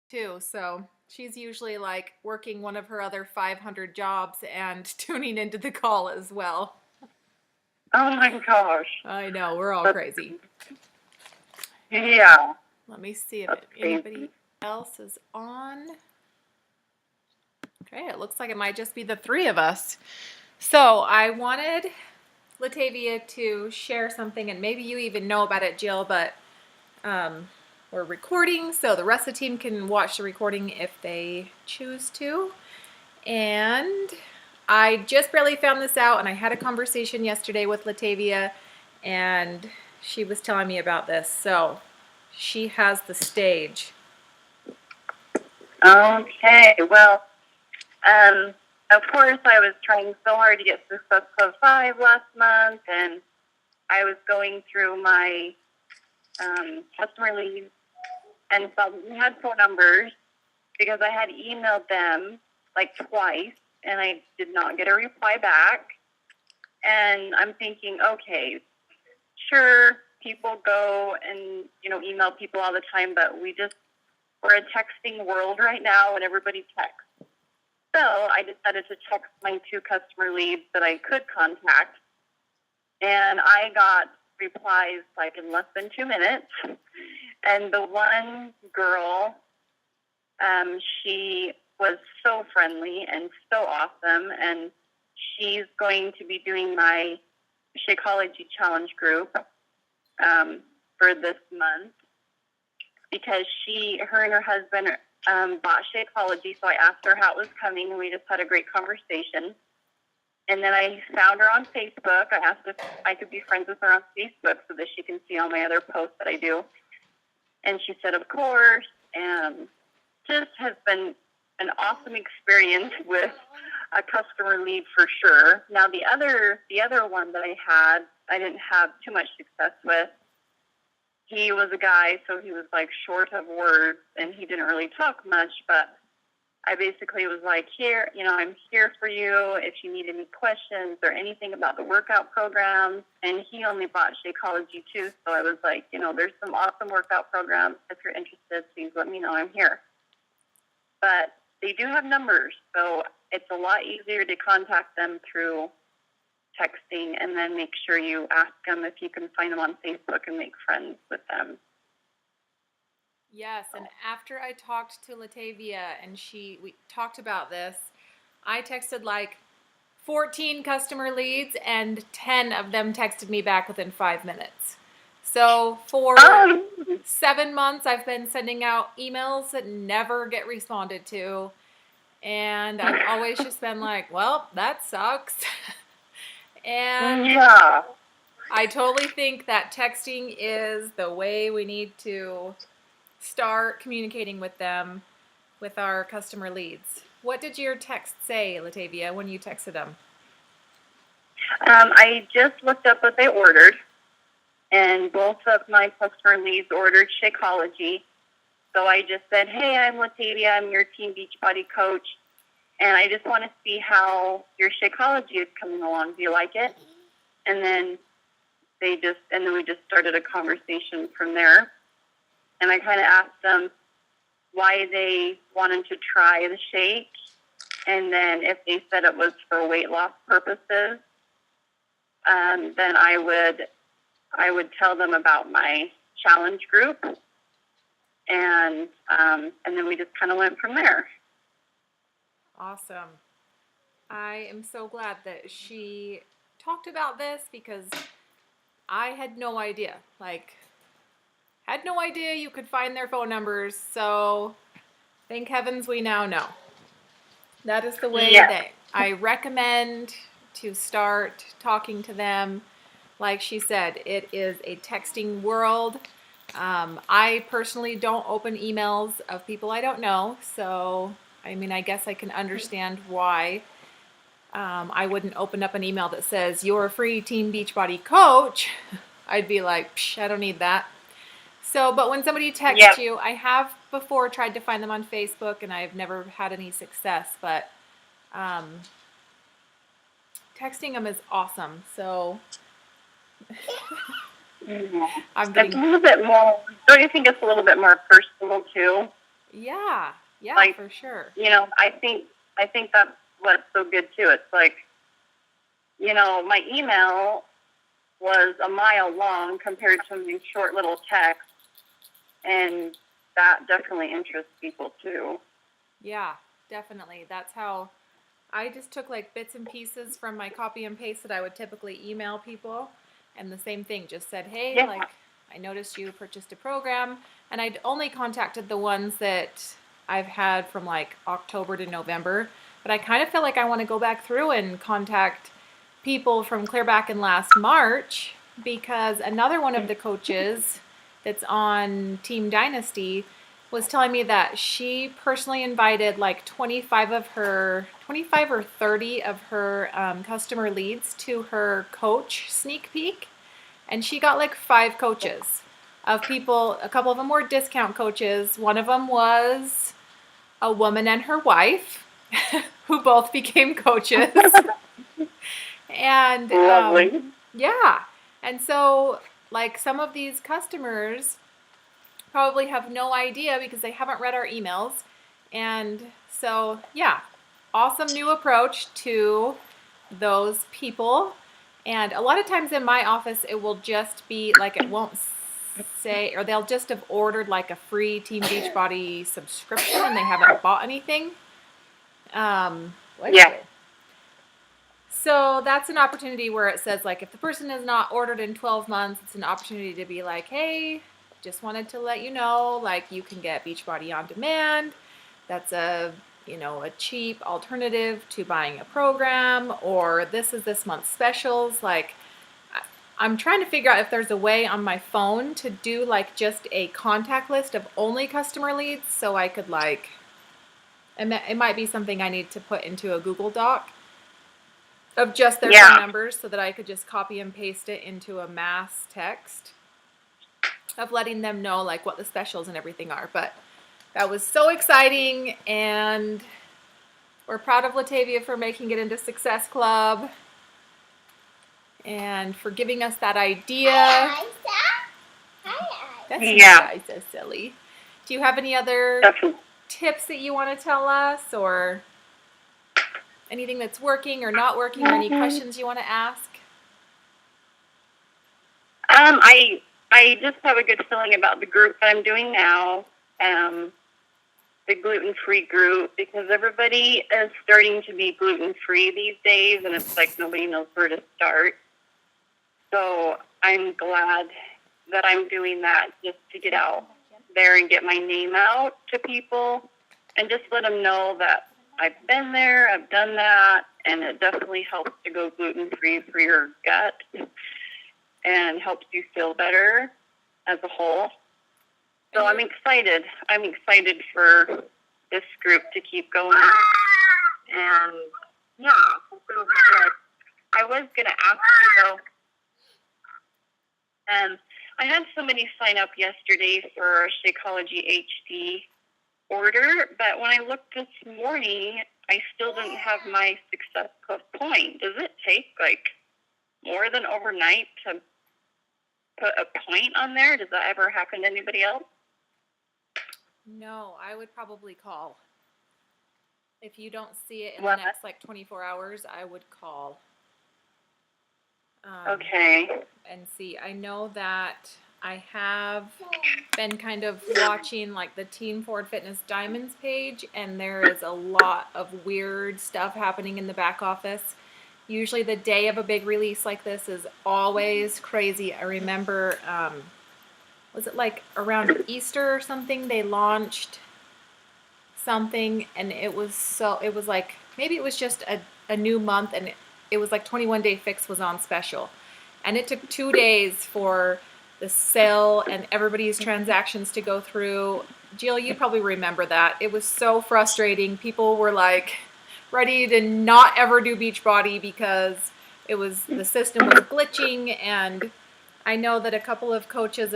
too. So she's usually like working one of her other 500 jobs and tuning into the call as well. Oh my gosh. I know, we're all That's, crazy. yeah, Let me see if that's anybody crazy. else is on. Okay, it looks like it might just be the three of us. So I wanted Latavia to share something, and maybe you even know about it, Jill, but we're recording, so the rest of the team can watch the recording if they choose to. And I just barely found this out, and I had a conversation yesterday with Latavia, and she was telling me about this. So she has the stage. Okay, well, of course, I was trying so hard to get Success Club 5 last month, and I was going through my customer leads and saw that we had phone numbers because I had emailed them like twice, and I did not get a reply back. And I'm thinking, okay, sure, people go and, email people all the time, but we're a texting world right now and everybody texts. So I decided to text my 2 customer leads that I could contact. And I got replies like in less than 2 minutes. And the one girl, she was so friendly and so awesome. And she's going to be doing my Shakeology Challenge group for this month because her and her husband bought Shakeology. So I asked her how it was coming, and we just had a great conversation. And then I found her on Facebook. I asked if I could be friends with her on Facebook so that she can see all my other posts that I do. And she said, of course. And just has been an awesome experience with a customer lead for sure. Now, the other one that I didn't have too much success with. He was a guy, so he was like short of words, and he didn't really talk much, but I basically was like, here, I'm here for you if you need any questions or anything about the workout programs. And he only bought Shakeology too, so I was like, there's some awesome workout programs. If you're interested, please let me know. I'm here. But they do have numbers, so it's a lot easier to contact them through texting, and then make sure you ask them if you can find them on Facebook and make friends with them. Yes, and after I talked to Latavia and we talked about this, I texted like 14 customer leads and 10 of them texted me back within 5 minutes. So for 7 months, I've been sending out emails that never get responded to. And I've always just been like, well, that sucks. And yeah, I totally think that texting is the way we need to start communicating with them, with our customer leads. What did your text say, Latavia, when you texted them? I just looked up what they ordered, and both of my customer leads ordered Shakeology. So I just said, hey, I'm Latavia. I'm your Team Beachbody coach, and I just want to see how your Shakeology is coming along. Do you like it? And then we just started a conversation from there. And I kind of asked them why they wanted to try the shake, and then if they said it was for weight loss purposes, then I would tell them about my challenge group, and then we just kind of went from there. Awesome. I am so glad that she talked about this because I had no idea. Had no idea you could find their phone numbers. So thank heavens we now know. That is the way that I recommend to start talking to them. Like she said, it is a texting world. I personally don't open emails of people I don't know. So, I guess I can understand why I wouldn't open up an email that says, you're a free Team Beachbody coach. I'd be like, psh, I don't need that. So, but when somebody texts you, I have before tried to find them on Facebook, and I've never had any success, but texting them is awesome. So it's a little bit more, don't you think it's a little bit more personal too? Yeah. Yeah, Like, for sure. I think that's what's so good too. It's like, my email was a mile long compared to my short little text, and that definitely interests people too. Yeah, definitely. That's how I just took like bits and pieces from my copy and paste that I would typically email people. And the same thing, just said, hey, Yeah. like, I noticed you purchased a program. And I'd only contacted the ones that I've had from like October to November. But I kind of feel like I want to go back through and contact people from clear back in last March, because another one of the coaches that's on Team Dynasty was telling me that she personally invited like 25 or 30 of her customer leads to her coach sneak peek. And she got like 5 coaches of people. A couple of them were discount coaches. One of them was a woman and her wife who both became coaches. And Lovely. yeah. And so, like, some of these customers probably have no idea because they haven't read our emails. And so, yeah, awesome new approach to those people. And a lot of times in my office, it will just be like, it won't say, or they'll just have ordered like a free Team Beachbody subscription and they haven't bought anything. Yeah. So that's an opportunity where it says, like, if the person has not ordered in 12 months, it's an opportunity to be like, hey, just wanted to let you know, like, you can get Beachbody on demand. That's a cheap alternative to buying a program, or this is this month's specials. Like, I'm trying to figure out if there's a way on my phone to do like just a contact list of only customer leads, so I could like, it might be something I need to put into a Google Doc of just their phone numbers, so that I could just copy and paste it into a mass text of letting them know like what the specials and everything are. But that was so exciting, and we're proud of Latavia for making it into Success Club and for giving us that idea. Hi, That's Yeah. you guys so silly. Do you have any other Definitely. tips that you want to tell us, or anything that's working or not working, or any questions you want to ask? I just have a good feeling about the group that I'm doing now, the gluten-free group, because everybody is starting to be gluten-free these days, and it's like nobody knows where to start. So I'm glad that I'm doing that, just to get out there and get my name out to people and just let them know that I've been there, I've done that, and it definitely helps to go gluten-free for your gut and helps you feel better as a whole. So I'm excited. I'm excited for this group to keep going. And yeah, I was going to ask you though, I had somebody sign up yesterday for a Shakeology HD order, but when I looked this morning, I still didn't have my Success Club point. Does it take like more than overnight to put a point on there? Does that ever happen to anybody else? No, I would probably call. If you don't see it in What? the next like 24 hours, I would call. Okay. And see, I know that I have been kind of watching like the Team Forward Fitness Diamonds page, and there is a lot of weird stuff happening in the back office. Usually the day of a big release like this is always crazy. I remember, was it like around Easter or something, they launched something, and it was like, maybe it was just a new month, and it was like 21 Day Fix was on special. And it took 2 days for the sale and everybody's transactions to go through. Jill, you probably remember that. It was so frustrating. People were like ready to not ever do Beachbody because the system was glitching. And I know that a couple of coaches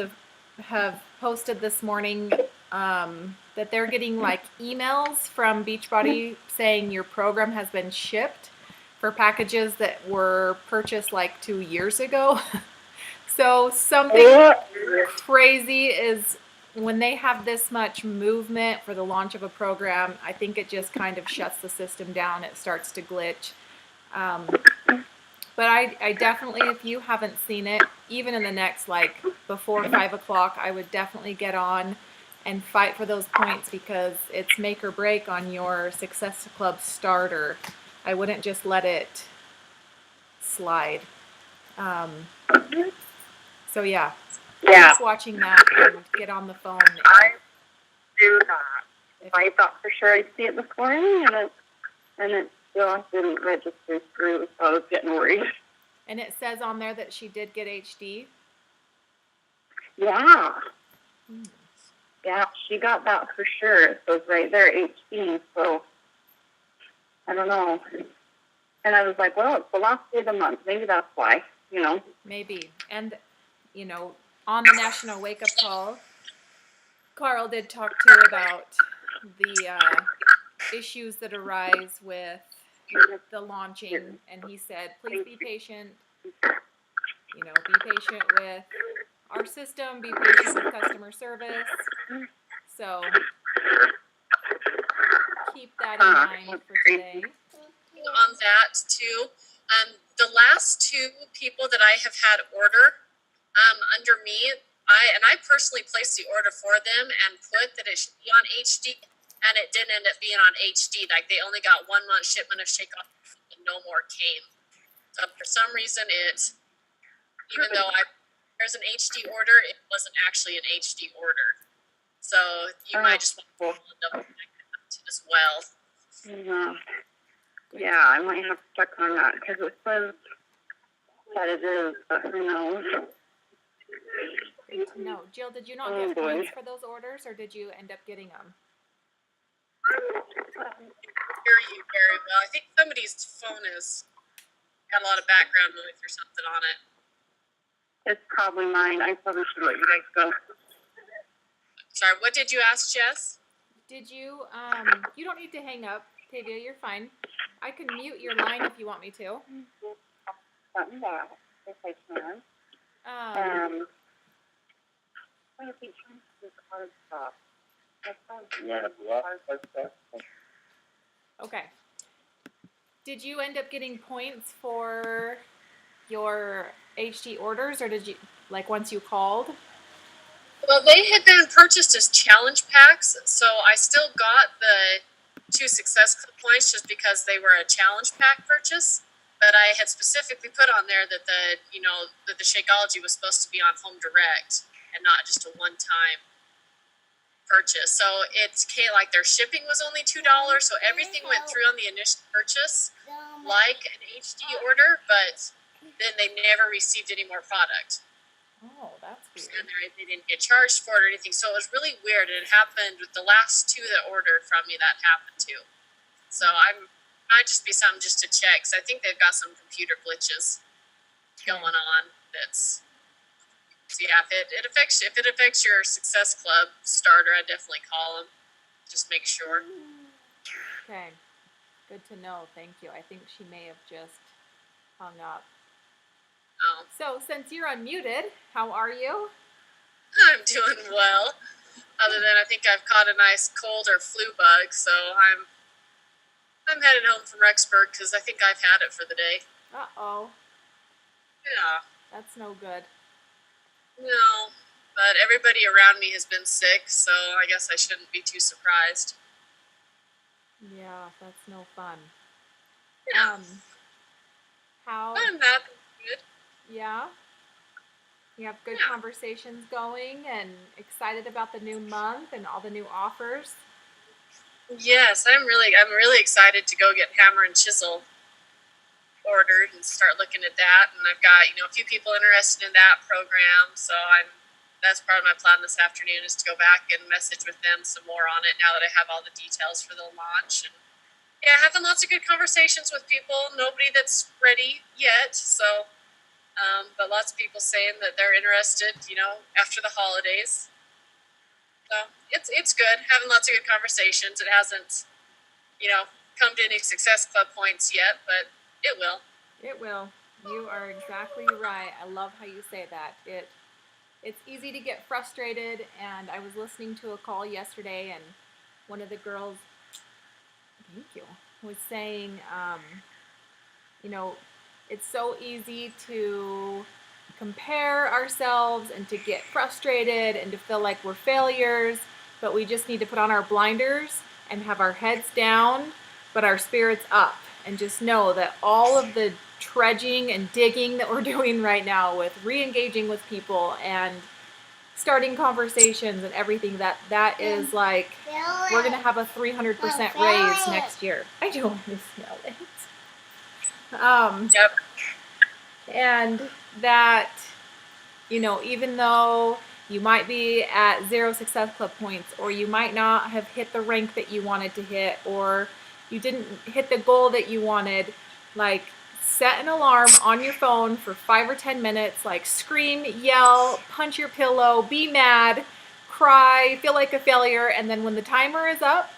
have posted this morning that they're getting like emails from Beachbody saying your program has been shipped for packages that were purchased like 2 years ago. So something crazy is when they have this much movement for the launch of a program, I think it just kind of shuts the system down. It starts to glitch. But I definitely, if you haven't seen it, even in the next, like, before 5 o'clock, I would definitely get on and fight for those points because it's make or break on your Success Club starter. I wouldn't just let it slide. So yeah, Yeah, keep watching that and get on the phone. I do that. I thought for sure I'd see it this morning, and it still didn't register through, so I was getting worried. And it says on there that she did get HD. Yeah. Yeah, she got that for sure. It says right there, HD, so I don't know. And I was like, well, it's the last day of the month. Maybe that's why, you know. Maybe. And, you know, on the National Wake Up Call, Carl did talk too about the issues that arise with the launching, and he said, please be patient. You know, be patient with our system, be patient with customer service. So keep that in mind for today. On that too, the last two people that I have had order under me, I personally placed the order for them and put that it should be on HD, and it didn't end up being on HD. Like they only got 1 month shipment of Shakeoff, and no more came. So for some reason, even though there's an HD order, it wasn't actually an HD order. So you might just want to double check that as well. Yeah. Yeah, I might have to check on that because it says that it is, but who knows? No, Jill, did you not get points for those orders, or did you end up getting them? Hear you very well. I think somebody's phone has got a lot of background noise or something on it. It's probably mine. I probably should let you guys go. Sorry, what did you ask, Jess? Did you, you don't need to hang up, Tavia, you're fine. I can mute your line if you want me to. Button that, if I can. What if we turn to the card stop? Okay. Did you end up getting points for your HD orders, or did you, like, once you called? Well, they had been purchased as challenge packs, so I still got the 2 Success Club points just because they were a challenge pack purchase. But I had specifically put on there that that the Shakeology was supposed to be on Home Direct and not just a one-time purchase. So it's like their shipping was only $2, so everything went through on the initial purchase like an HD order, but then they never received any more product. Oh, that's weird. And they didn't get charged for it or anything, so it was really weird. And it happened with the last 2 that ordered from me. That happened too. So might just be something just to check. Cause I think they've got some computer glitches going on. So yeah, if it affects your Success Club starter, I definitely call them. Just make sure. Okay, good to know. Thank you. I think she may have just hung up. Oh. So since you're unmuted, how are you? I'm doing well. Other than I think I've caught a nice cold or flu bug, so I'm headed home from Rexburg because I think I've had it for the day. Uh-oh. Yeah. That's no good. No, but everybody around me has been sick, so I guess I shouldn't be too surprised. Yeah, that's no fun. Yeah. How? I'm not good. Yeah? You have good conversations going and excited about the new month and all the new offers? Yes, I'm really excited to go get Hammer and Chisel ordered and start looking at that. And I've got, a few people interested in that program, so that's part of my plan this afternoon is to go back and message with them some more on it now that I have all the details for the launch. And yeah, having lots of good conversations with people. Nobody that's ready yet, so but lots of people saying that they're interested, after the holidays. So it's good having lots of good conversations. It hasn't, come to any Success Club points yet, but it will. It will. You are exactly right. I love how you say that. It it's easy to get frustrated. And I was listening to a call yesterday, and one of the girls, thank you, was saying, you know, it's so easy to compare ourselves and to get frustrated and to feel like we're failures, but we just need to put on our blinders and have our heads down, but our spirits up, and just know that all of the trudging and digging that we're doing right now with re-engaging with people and starting conversations and everything, that is like, we're gonna have a 300% raise next year. I don't want to smell it. Yep. And that, even though you might be at 0 Success Club points, or you might not have hit the rank that you wanted to hit, or you didn't hit the goal that you wanted, like, set an alarm on your phone for 5 or 10 minutes, like scream, yell, punch your pillow, be mad, cry, feel like a failure, and then when the timer is up,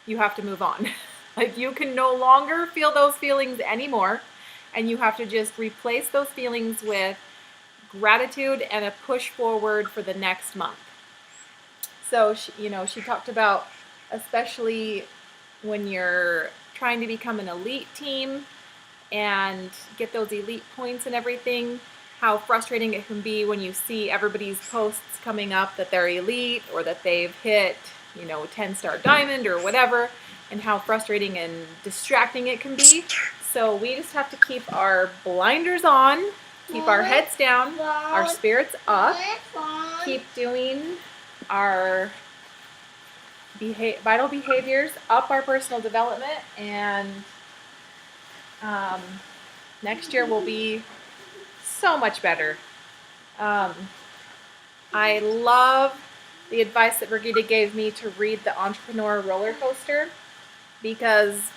you have to move on. Like, you can no longer feel those feelings anymore, and you have to just replace those feelings with gratitude and a push forward for the next month. So she talked about, especially when you're trying to become an elite team and get those elite points and everything, how frustrating it can be when you see everybody's posts coming up that they're elite or that they've hit 10-star diamond or whatever, and how frustrating and distracting it can be. So we just have to keep our blinders on, keep our heads down, our spirits up, keep doing our vital behaviors, up our personal development, and next year will be so much better. I love the advice that Brigitte gave me to read The Entrepreneur Roller Coaster, because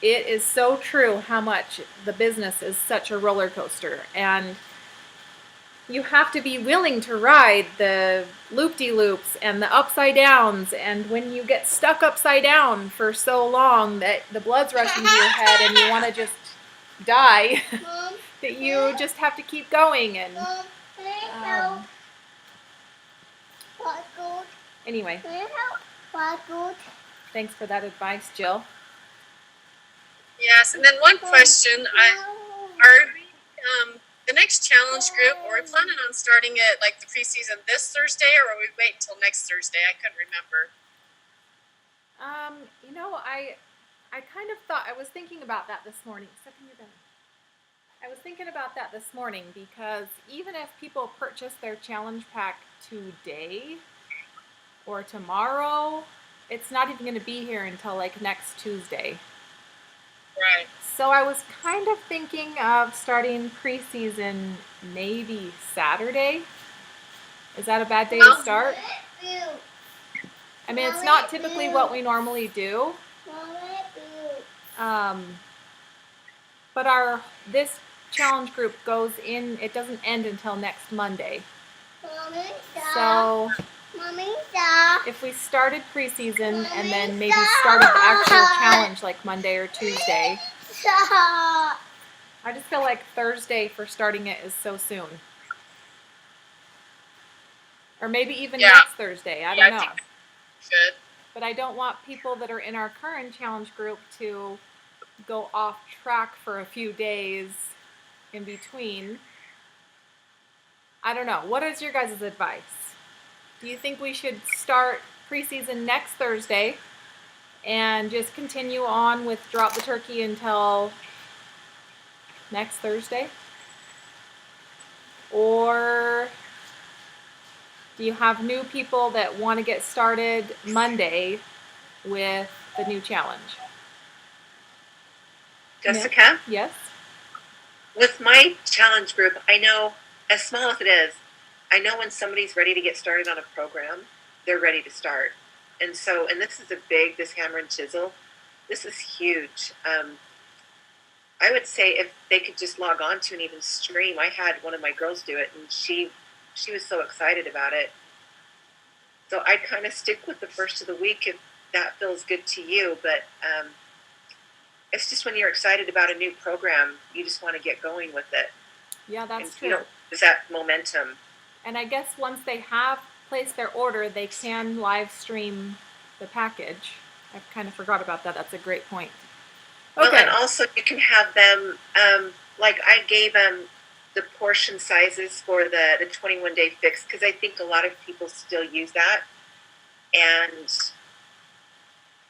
it is so true how much the business is such a roller coaster, and you have to be willing to ride the loop-de-loops and the upside downs, and when you get stuck upside down for so long that the blood's rushing to your head and you want to just die, that you just have to keep going. And anyway, thanks for that advice, Jill. Yes, and then one question: are the next challenge group? Are we planning on starting it like the preseason this Thursday, or will we wait until next Thursday? I couldn't remember. I kind of thought, I was thinking about that this morning. I was thinking about that this morning, because even if people purchase their challenge pack today or tomorrow, it's not even going to be here until like next Tuesday. Right. So I was kind of thinking of starting preseason maybe Saturday. Is that a bad day to start? I mean, it's not typically what we normally do. But this challenge group goes in, it doesn't end until next Monday. So if we started preseason and then maybe started the actual challenge like Monday or Tuesday, I just feel like Thursday for starting it is so soon. Or maybe even next Thursday, I don't know. Good. But I don't want people that are in our current challenge group to go off track for a few days in between. I don't know. What is your guys' advice? Do you think we should start preseason next Thursday and just continue on with Drop the Turkey until next Thursday? Or do you have new people that want to get started Monday with the new challenge? Jessica? Yes? With my challenge group, I know, as small as it is, I know when somebody's ready to get started on a program, they're ready to start. And this is this hammer and chisel, this is huge. I would say if they could just log on to and even stream. I had one of my girls do it, and she was so excited about it. So I kind of stick with the first of the week if that feels good to you. But it's just when you're excited about a new program, you just want to get going with it. Yeah, that's true. Is that momentum? And I guess once they have placed their order, they can live stream the package. I kind of forgot about that. That's a great point. Well, Okay. and also you can have them, like I gave them the portion sizes for the 21-day fix because I think a lot of people still use that. And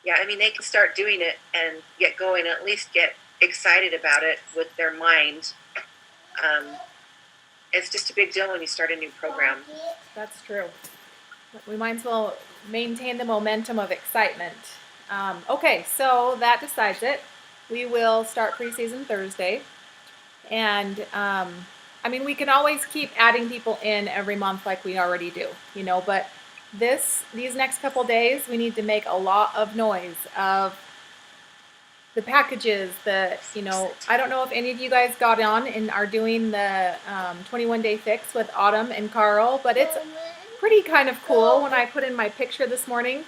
yeah, I mean, they can start doing it and get going, at least get excited about it with their mind. It's just a big deal when you start a new program. That's true. We might as well maintain the momentum of excitement. Okay, so that decides it. We will start preseason Thursday. And I mean, we can always keep adding people in every month like we already do, you know, but these next couple days, we need to make a lot of noise of the packages that, you know, I don't know if any of you guys got on and are doing the 21-day fix with Autumn and Carl, but it's pretty kind of cool. When I put in my picture this morning,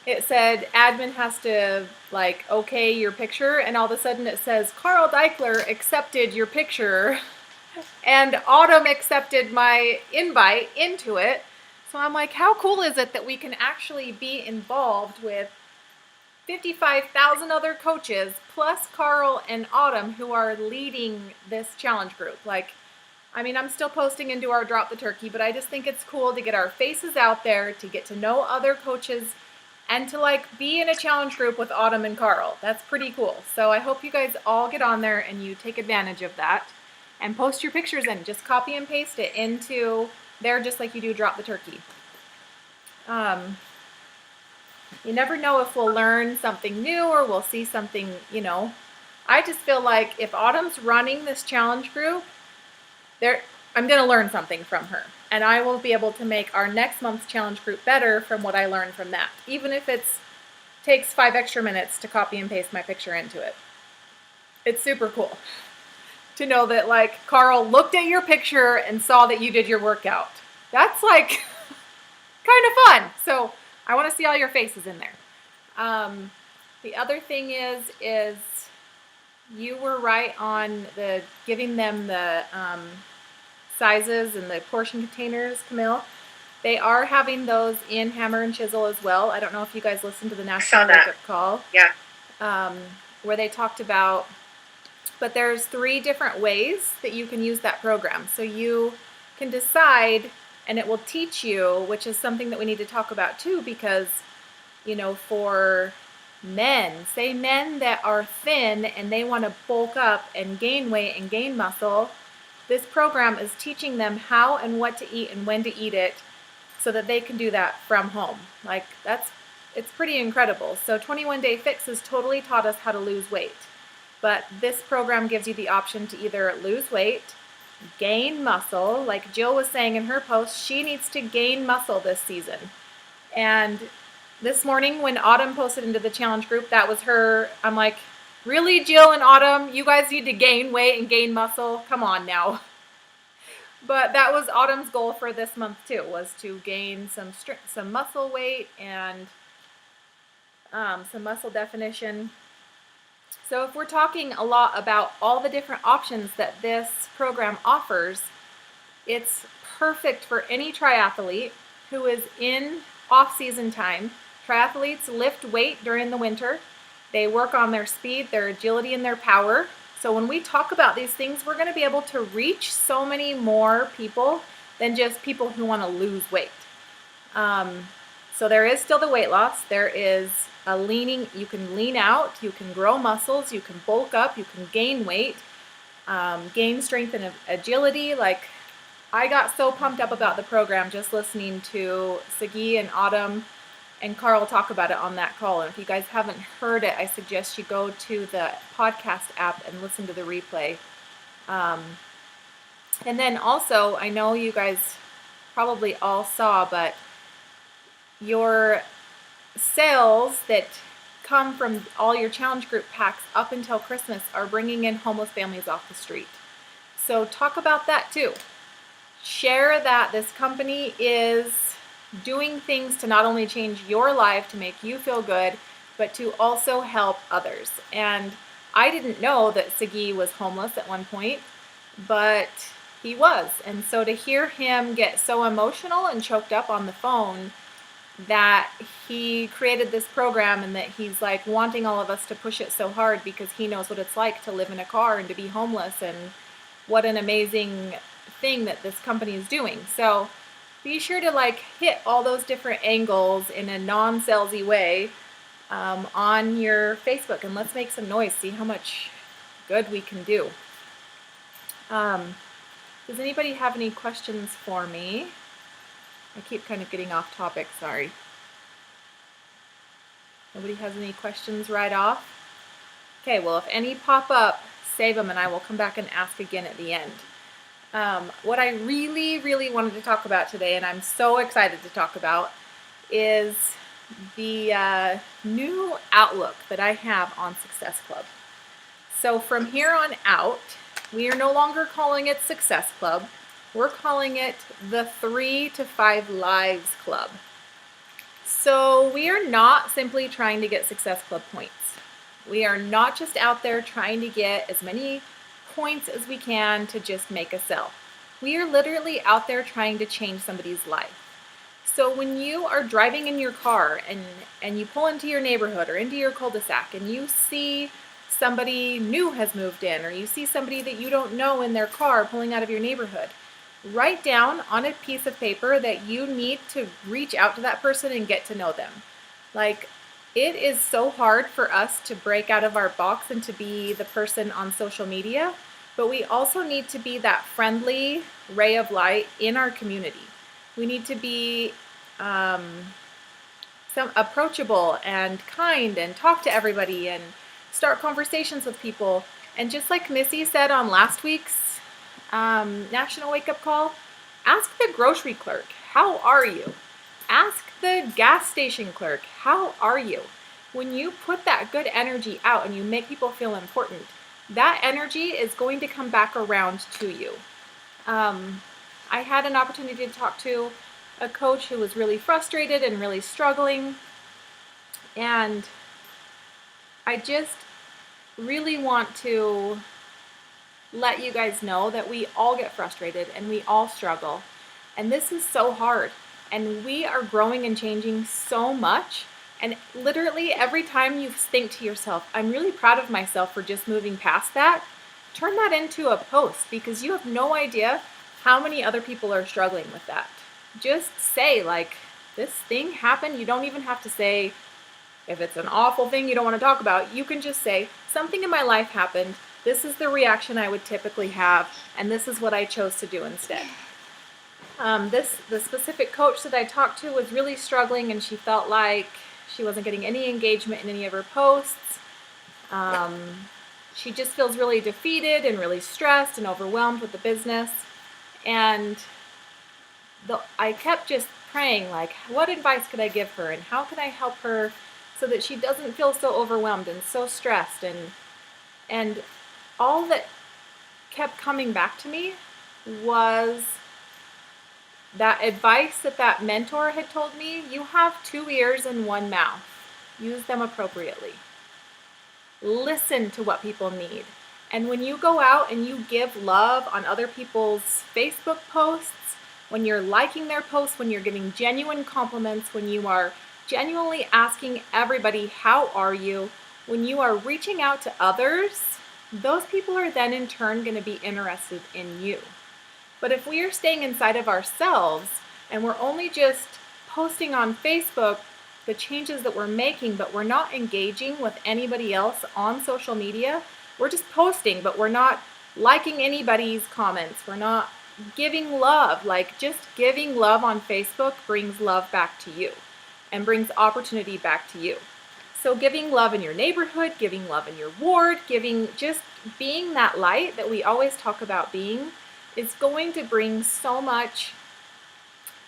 it said admin has to like okay your picture, and all of a sudden it says Carl Deichler accepted your picture and Autumn accepted my invite into it. So I'm like, how cool is it that we can actually be involved with 55,000 other coaches plus Carl and Autumn who are leading this challenge group? Like, I mean, I'm still posting into our Drop the Turkey, but I just think it's cool to get our faces out there, to get to know other coaches, and to like be in a challenge group with Autumn and Carl. That's pretty cool. So I hope you guys all get on there and you take advantage of that and post your pictures in. Just copy and paste it into there just like you do Drop the Turkey. You never know if we'll learn something new or we'll see something, you know. I just feel like if Autumn's running this challenge group, I'm going to learn something from her. And I will be able to make our next month's challenge group better from what I learned from that. Even if it takes 5 extra minutes to copy and paste my picture into it. It's super cool to know that like Carl looked at your picture and saw that you did your workout. That's like kind of fun. So I want to see all your faces in there. The other thing is you were right on the giving them the sizes and the portion containers, Camille. They are having those in Hammer and Chisel as well. I don't know if you guys listened to the National Wake Up Call. Yeah. Where they talked about, but there's 3 different ways that you can use that program. So you can decide, and it will teach you, which is something that we need to talk about too, because, you know, for men, say men that are thin and they want to bulk up and gain weight and gain muscle, this program is teaching them how and what to eat and when to eat it so that they can do that from home. Like it's pretty incredible. So 21-day fix has totally taught us how to lose weight. But this program gives you the option to either lose weight, gain muscle, like Jill was saying in her post, she needs to gain muscle this season. And this morning when Autumn posted into the challenge group, that was her, I'm like, really, Jill and Autumn, you guys need to gain weight and gain muscle? Come on now. But that was Autumn's goal for this month too, was to gain some muscle weight and some muscle definition. So if we're talking a lot about all the different options that this program offers, it's perfect for any triathlete who is in off-season time. Triathletes lift weight during the winter. They work on their speed, their agility, and their power. So when we talk about these things, we're going to be able to reach so many more people than just people who want to lose weight. So there is still the weight loss. There is a leaning. You can lean out. You can grow muscles. You can bulk up. You can gain weight, gain strength and agility. Like, I got so pumped up about the program just listening to Sagi and Autumn and Carl talk about it on that call. And if you guys haven't heard it, I suggest you go to the podcast app and listen to the replay. And then also, I know you guys probably all saw, but your sales that come from all your challenge group packs up until Christmas are bringing in homeless families off the street. So talk about that too. Share that this company is doing things to not only change your life to make you feel good, but to also help others. And I didn't know that Sagi was homeless at one point, but He was. And so to hear him get so emotional and choked up on the phone that he created this program and that he's like wanting all of us to push it so hard because he knows what it's like to live in a car and to be homeless, and what an amazing thing that this company is doing. So be sure to like hit all those different angles in a non-salesy way on your Facebook, and let's make some noise, see how much good we can do. Does anybody have any questions for me? I keep kind of getting off topic, sorry. Nobody has any questions right off? Okay, well, if any pop up, save them and I will come back and ask again at the end. What I really, really wanted to talk about today, and I'm so excited to talk about, is the new outlook that I have on Success Club. So from here on out, we are no longer calling it Success Club. We're calling it the 3 to 5 Lives Club. So we are not simply trying to get Success Club points. We are not just out there trying to get as many points as we can to just make a sell. We are literally out there trying to change somebody's life. So when you are driving in your car and you pull into your neighborhood or into your cul-de-sac and you see somebody new has moved in, or you see somebody that you don't know in their car pulling out of your neighborhood, write down on a piece of paper that you need to reach out to that person and get to know them. Like, it is so hard for us to break out of our box and to be the person on social media, but we also need to be that friendly ray of light in our community. We need to be approachable and kind and talk to everybody and start conversations with people. And just like Missy said on last week's National Wake Up Call, ask the grocery clerk, how are you? Ask the gas station clerk, how are you? When you put that good energy out and you make people feel important, that energy is going to come back around to you. I had an opportunity to talk to a coach who was really frustrated and really struggling, and I just really want to let you guys know that we all get frustrated and we all struggle, and this is so hard, and we are growing and changing so much. And literally every time you think to yourself, I'm really proud of myself for just moving past that, turn that into a post, because you have no idea how many other people are struggling with that. Just say, like, this thing happened. You don't even have to say if it's an awful thing you don't want to talk about. You can just say, something in my life happened. This is the reaction I would typically have, and this is what I chose to do instead. The specific coach that I talked to was really struggling, and she felt like she wasn't getting any engagement in any of her posts. She just feels really defeated and really stressed and overwhelmed with the business. And I kept just praying, like, what advice could I give her, and how can I help her so that she doesn't feel so overwhelmed and so stressed? And all that kept coming back to me was that advice that mentor had told me: you have 2 ears and 1 mouth. Use them appropriately. Listen to what people need. And when you go out and you give love on other people's Facebook posts, when you're liking their posts, when you're giving genuine compliments, when you are genuinely asking everybody, how are you? When you are reaching out to others, those people are then in turn going to be interested in you. But if we are staying inside of ourselves and we're only just posting on Facebook the changes that we're making, but we're not engaging with anybody else on social media, we're just posting, but we're not liking anybody's comments. We're not giving love. Like, just giving love on Facebook brings love back to you and brings opportunity back to you. So giving love in your neighborhood, giving love in your ward, just being that light that we always talk about being, is going to bring so much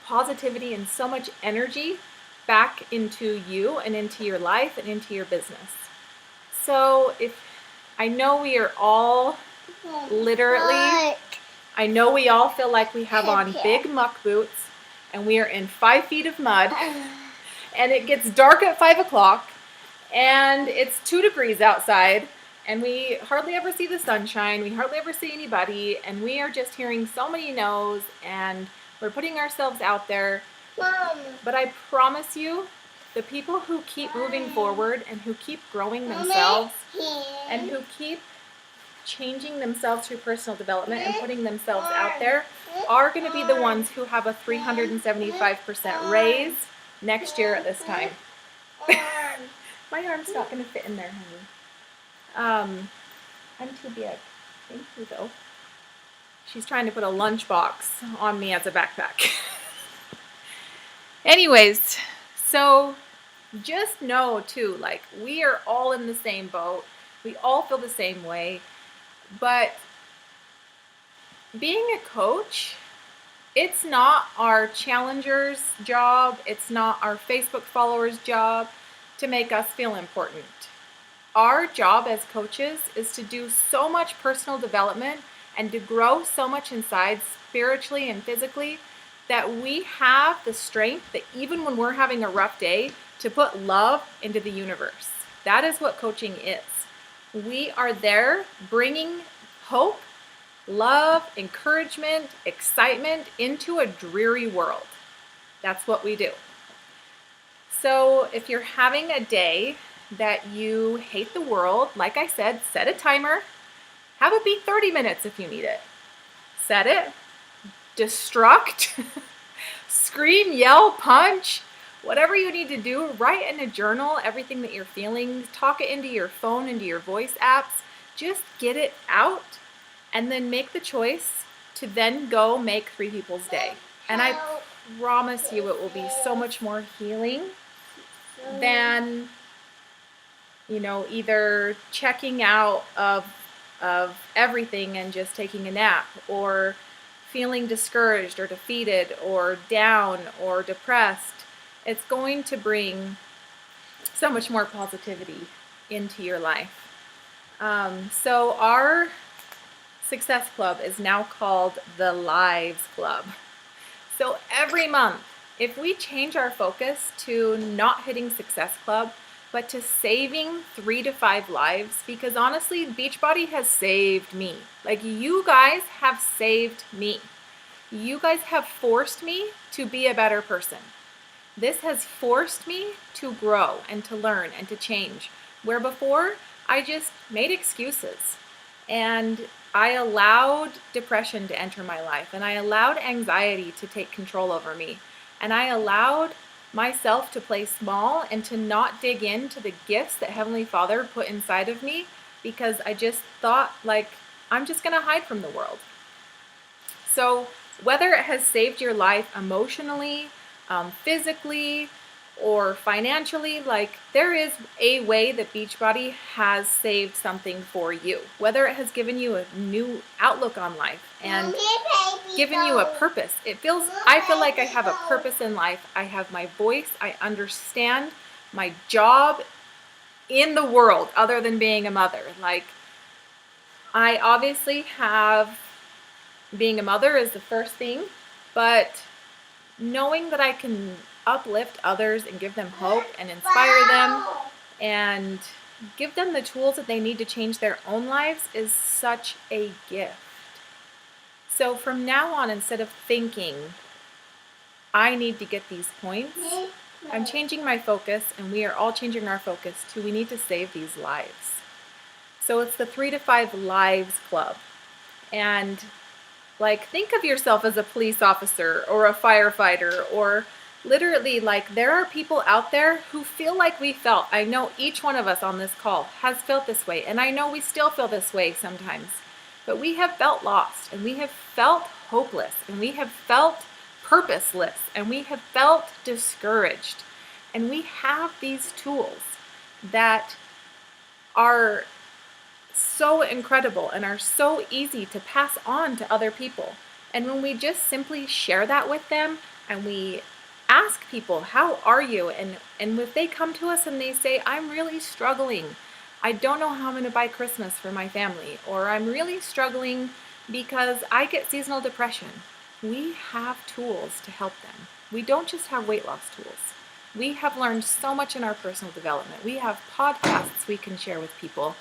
positivity and so much energy back into you and into your life and into your business. So I know we are all literally, I know we all feel like we have on big muck boots and we are in 5 feet of mud and it gets dark at 5 o'clock and it's 2 degrees outside and we hardly ever see the sunshine. We hardly ever see anybody, and we are just hearing so many no's, and we're putting ourselves out there. Mom. But I promise you, the people who keep moving forward and who keep growing themselves and who keep changing themselves through personal development and putting themselves out there are going to be the ones who have a 375% raise next year at this time. My arm's not going to fit in there, honey. I'm too big. Thank you, though. She's trying to put a lunchbox on me as a backpack. Anyways, so just know too, like, we are all in the same boat. We all feel the same way. But being a coach, it's not our challenger's job. It's not our Facebook followers' job to make us feel important. Our job as coaches is to do so much personal development and to grow so much inside spiritually and physically that we have the strength that even when we're having a rough day to put love into the universe. That is what coaching is. We are there bringing hope, love, encouragement, excitement into a dreary world. That's what we do. So if you're having a day that you hate the world, like I said, set a timer. Have it be 30 minutes if you need it. Set it. Destruct. Scream, yell, punch. Whatever you need to do, write in a journal everything that you're feeling. Talk it into your phone, into your voice apps. Just get it out and then make the choice to then go make 3 people's day. And I promise you it will be so much more healing than, you know, either checking out of everything and just taking a nap, or feeling discouraged or defeated or down or depressed. It's going to bring so much more positivity into your life. So our Success Club is now called the Lives Club. So every month, if we change our focus to not hitting Success Club, but to saving 3 to 5 lives, because honestly, Beachbody has saved me. Like, you guys have saved me. You guys have forced me to be a better person. This has forced me to grow and to learn and to change. Where before, I just made excuses. And I allowed depression to enter my life. And I allowed anxiety to take control over me. And I allowed myself to play small and to not dig into the gifts that Heavenly Father put inside of me, because I just thought, like, I'm just going to hide from the world. So whether it has saved your life emotionally, physically, or financially, like, there is a way that Beachbody has saved something for you. Whether it has given you a new outlook on life and given you a purpose. I feel like I have a purpose in life. I have my voice. I understand my job in the world other than being a mother. Like, I obviously have, being a mother is the first thing, but knowing that I can uplift others and give them hope and inspire them and give them the tools that they need to change their own lives is such a gift. So from now on, instead of thinking, I need to get these points, I'm changing my focus, and we are all changing our focus to, we need to save these lives. So it's the 3 to 5 Lives Club. And, like, think of yourself as a police officer or a firefighter, or literally, like, there are people out there who feel like we felt. I know each one of us on this call has felt this way, and I know we still feel this way sometimes. But we have felt lost, and we have felt hopeless, and we have felt purposeless, and we have felt discouraged. And we have these tools that are so incredible and are so easy to pass on to other people. And when we just simply share that with them, and we ask people, how are you? And if they come to us and they say, I'm really struggling. I don't know how I'm going to buy Christmas for my family, or I'm really struggling because I get seasonal depression. We have tools to help them. We don't just have weight loss tools. We have learned so much in our personal development. We have podcasts we can share with people.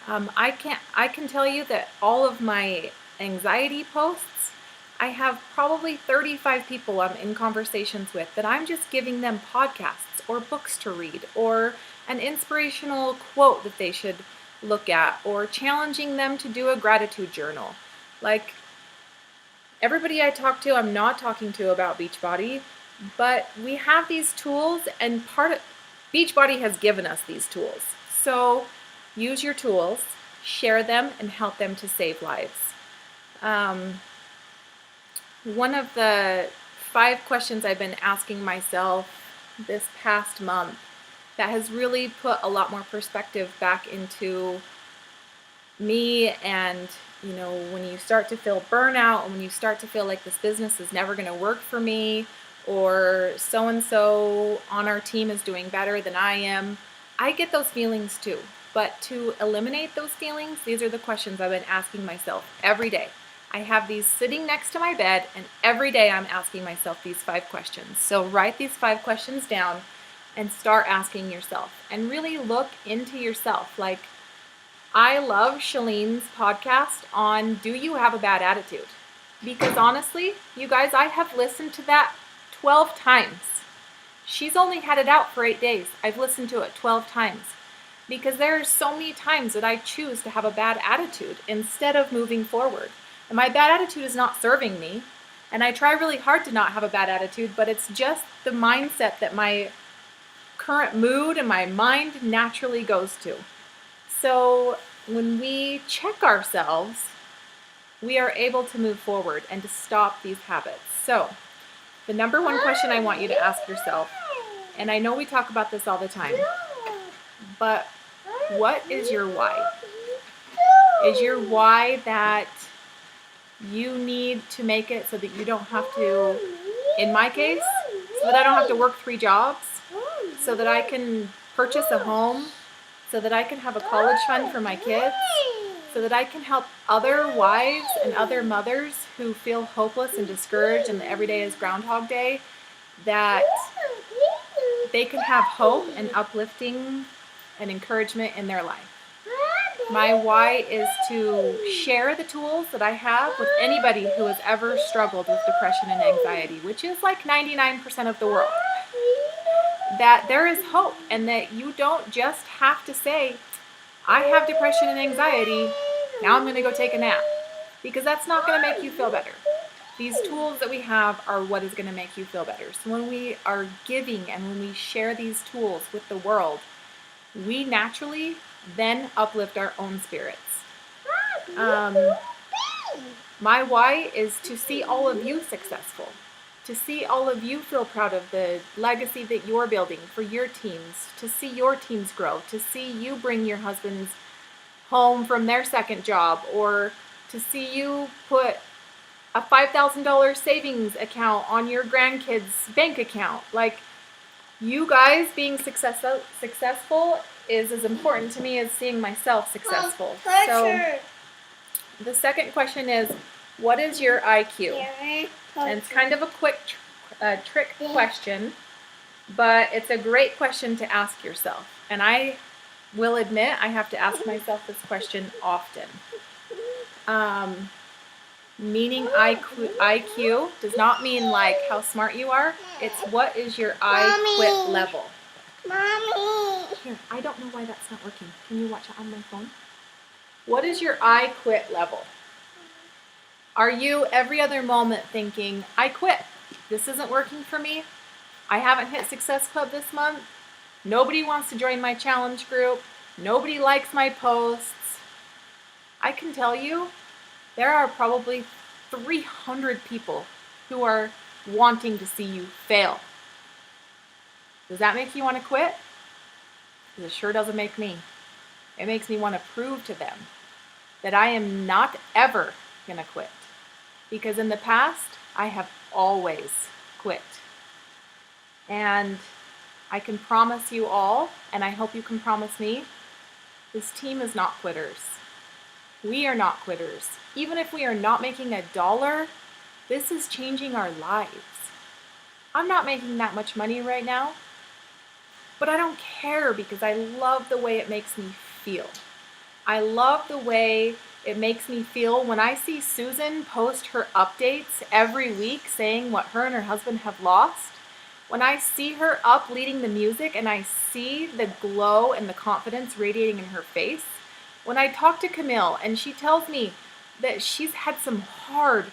I can tell you that all of my anxiety posts, I have probably 35 people I'm in conversations with that I'm just giving them podcasts or books to read or an inspirational quote that they should look at or challenging them to do a gratitude journal. Like everybody I talk to, I'm not talking to about Beachbody, but we have these tools and Beachbody has given us these tools. So use your tools, share them, and help them to save lives. One of the 5 questions I've been asking myself this past month that has really put a lot more perspective back into me and, when you start to feel burnout and when you start to feel like this business is never going to work for me or so-and-so on our team is doing better than I am, I get those feelings too. But to eliminate those feelings, these are the questions I've been asking myself every day. I have these sitting next to my bed, and every day I'm asking myself these 5 questions. So write these 5 questions down and start asking yourself and really look into yourself. Like, I love Shalene's podcast on Do You Have a Bad Attitude? Because honestly, you guys, I have listened to that 12 times. She's only had it out for 8 days. I've listened to it 12 times. Because there are so many times that I choose to have a bad attitude instead of moving forward. And my bad attitude is not serving me. And I try really hard to not have a bad attitude, but it's just the mindset that my current mood and my mind naturally goes to. So when we check ourselves, we are able to move forward and to stop these habits. So the number 1 question I want you to ask yourself, and I know we talk about this all the time, but what is your why? Is your why that you need to make it so that you don't have to, in my case, so that I don't have to work 3 jobs, so that I can purchase a home, so that I can have a college fund for my kids, so that I can help other wives and other mothers who feel hopeless and discouraged and every day is Groundhog Day, that they can have hope and uplifting and encouragement in their life. My why is to share the tools that I have with anybody who has ever struggled with depression and anxiety, which is like 99% of the world. That there is hope and that you don't just have to say, I have depression and anxiety, now I'm going to go take a nap. Because that's not going to make you feel better. These tools that we have are what is going to make you feel better. So when we are giving and when we share these tools with the world, we naturally then uplift our own spirits. My why is to see all of you successful, to see all of you feel proud of the legacy that you're building for your teams, to see your teams grow, to see you bring your husbands home from their second job, or to see you put a $5,000 savings account on your grandkids' bank account. Like, you guys being successful is as important to me as seeing myself successful. So the second question is, what is your IQ? And it's kind of a quick trick question, but it's a great question to ask yourself. And I will admit I have to ask myself this question often. Meaning IQ does not mean like how smart you are. It's what is your I quit level. Mommy. Here, I don't know why that's not working. Can you watch it on my phone? What is your I quit level? Are you every other moment thinking, I quit. This isn't working for me. I haven't hit Success Club this month. Nobody wants to join my challenge group. Nobody likes my posts. I can tell you, there are probably 300 people who are wanting to see you fail. Does that make you want to quit? It sure doesn't make me. It makes me want to prove to them that I am not ever going to quit. Because in the past, I have always quit. And I can promise you all, and I hope you can promise me, this team is not quitters. We are not quitters. Even if we are not making $1, this is changing our lives. I'm not making that much money right now, but I don't care because I love the way it makes me feel. I love the way it makes me feel when I see Susan post her updates every week saying what her and her husband have lost. When I see her up leading the music and I see the glow and the confidence radiating in her face. When I talk to Camille and she tells me that she's had some hard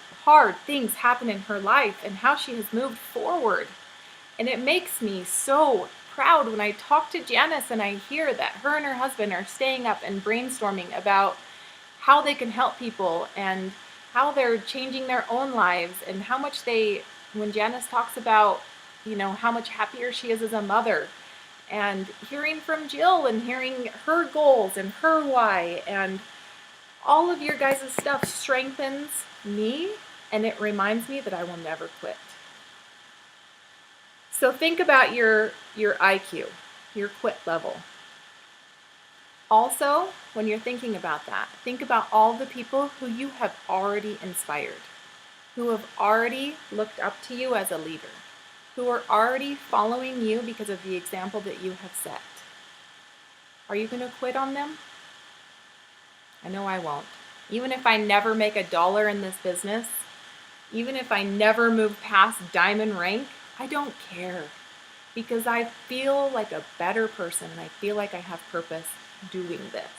things happen in her life and how she has moved forward. And it makes me so proud when I talk to Janice and I hear that her and her husband are staying up and brainstorming about how they can help people and how they're changing their own lives and how much when Janice talks about, how much happier she is as a mother, and hearing from Jill and hearing her goals and her why, and all of your guys' stuff strengthens me, and it reminds me that I will never quit. So think about your IQ, your quit level. Also, when you're thinking about that, think about all the people who you have already inspired, who have already looked up to you as a leader, who are already following you because of the example that you have set. Are you going to quit on them? I know I won't. Even if I never make $1 in this business, even if I never move past diamond rank, I don't care, because I feel like a better person and I feel like I have purpose doing this.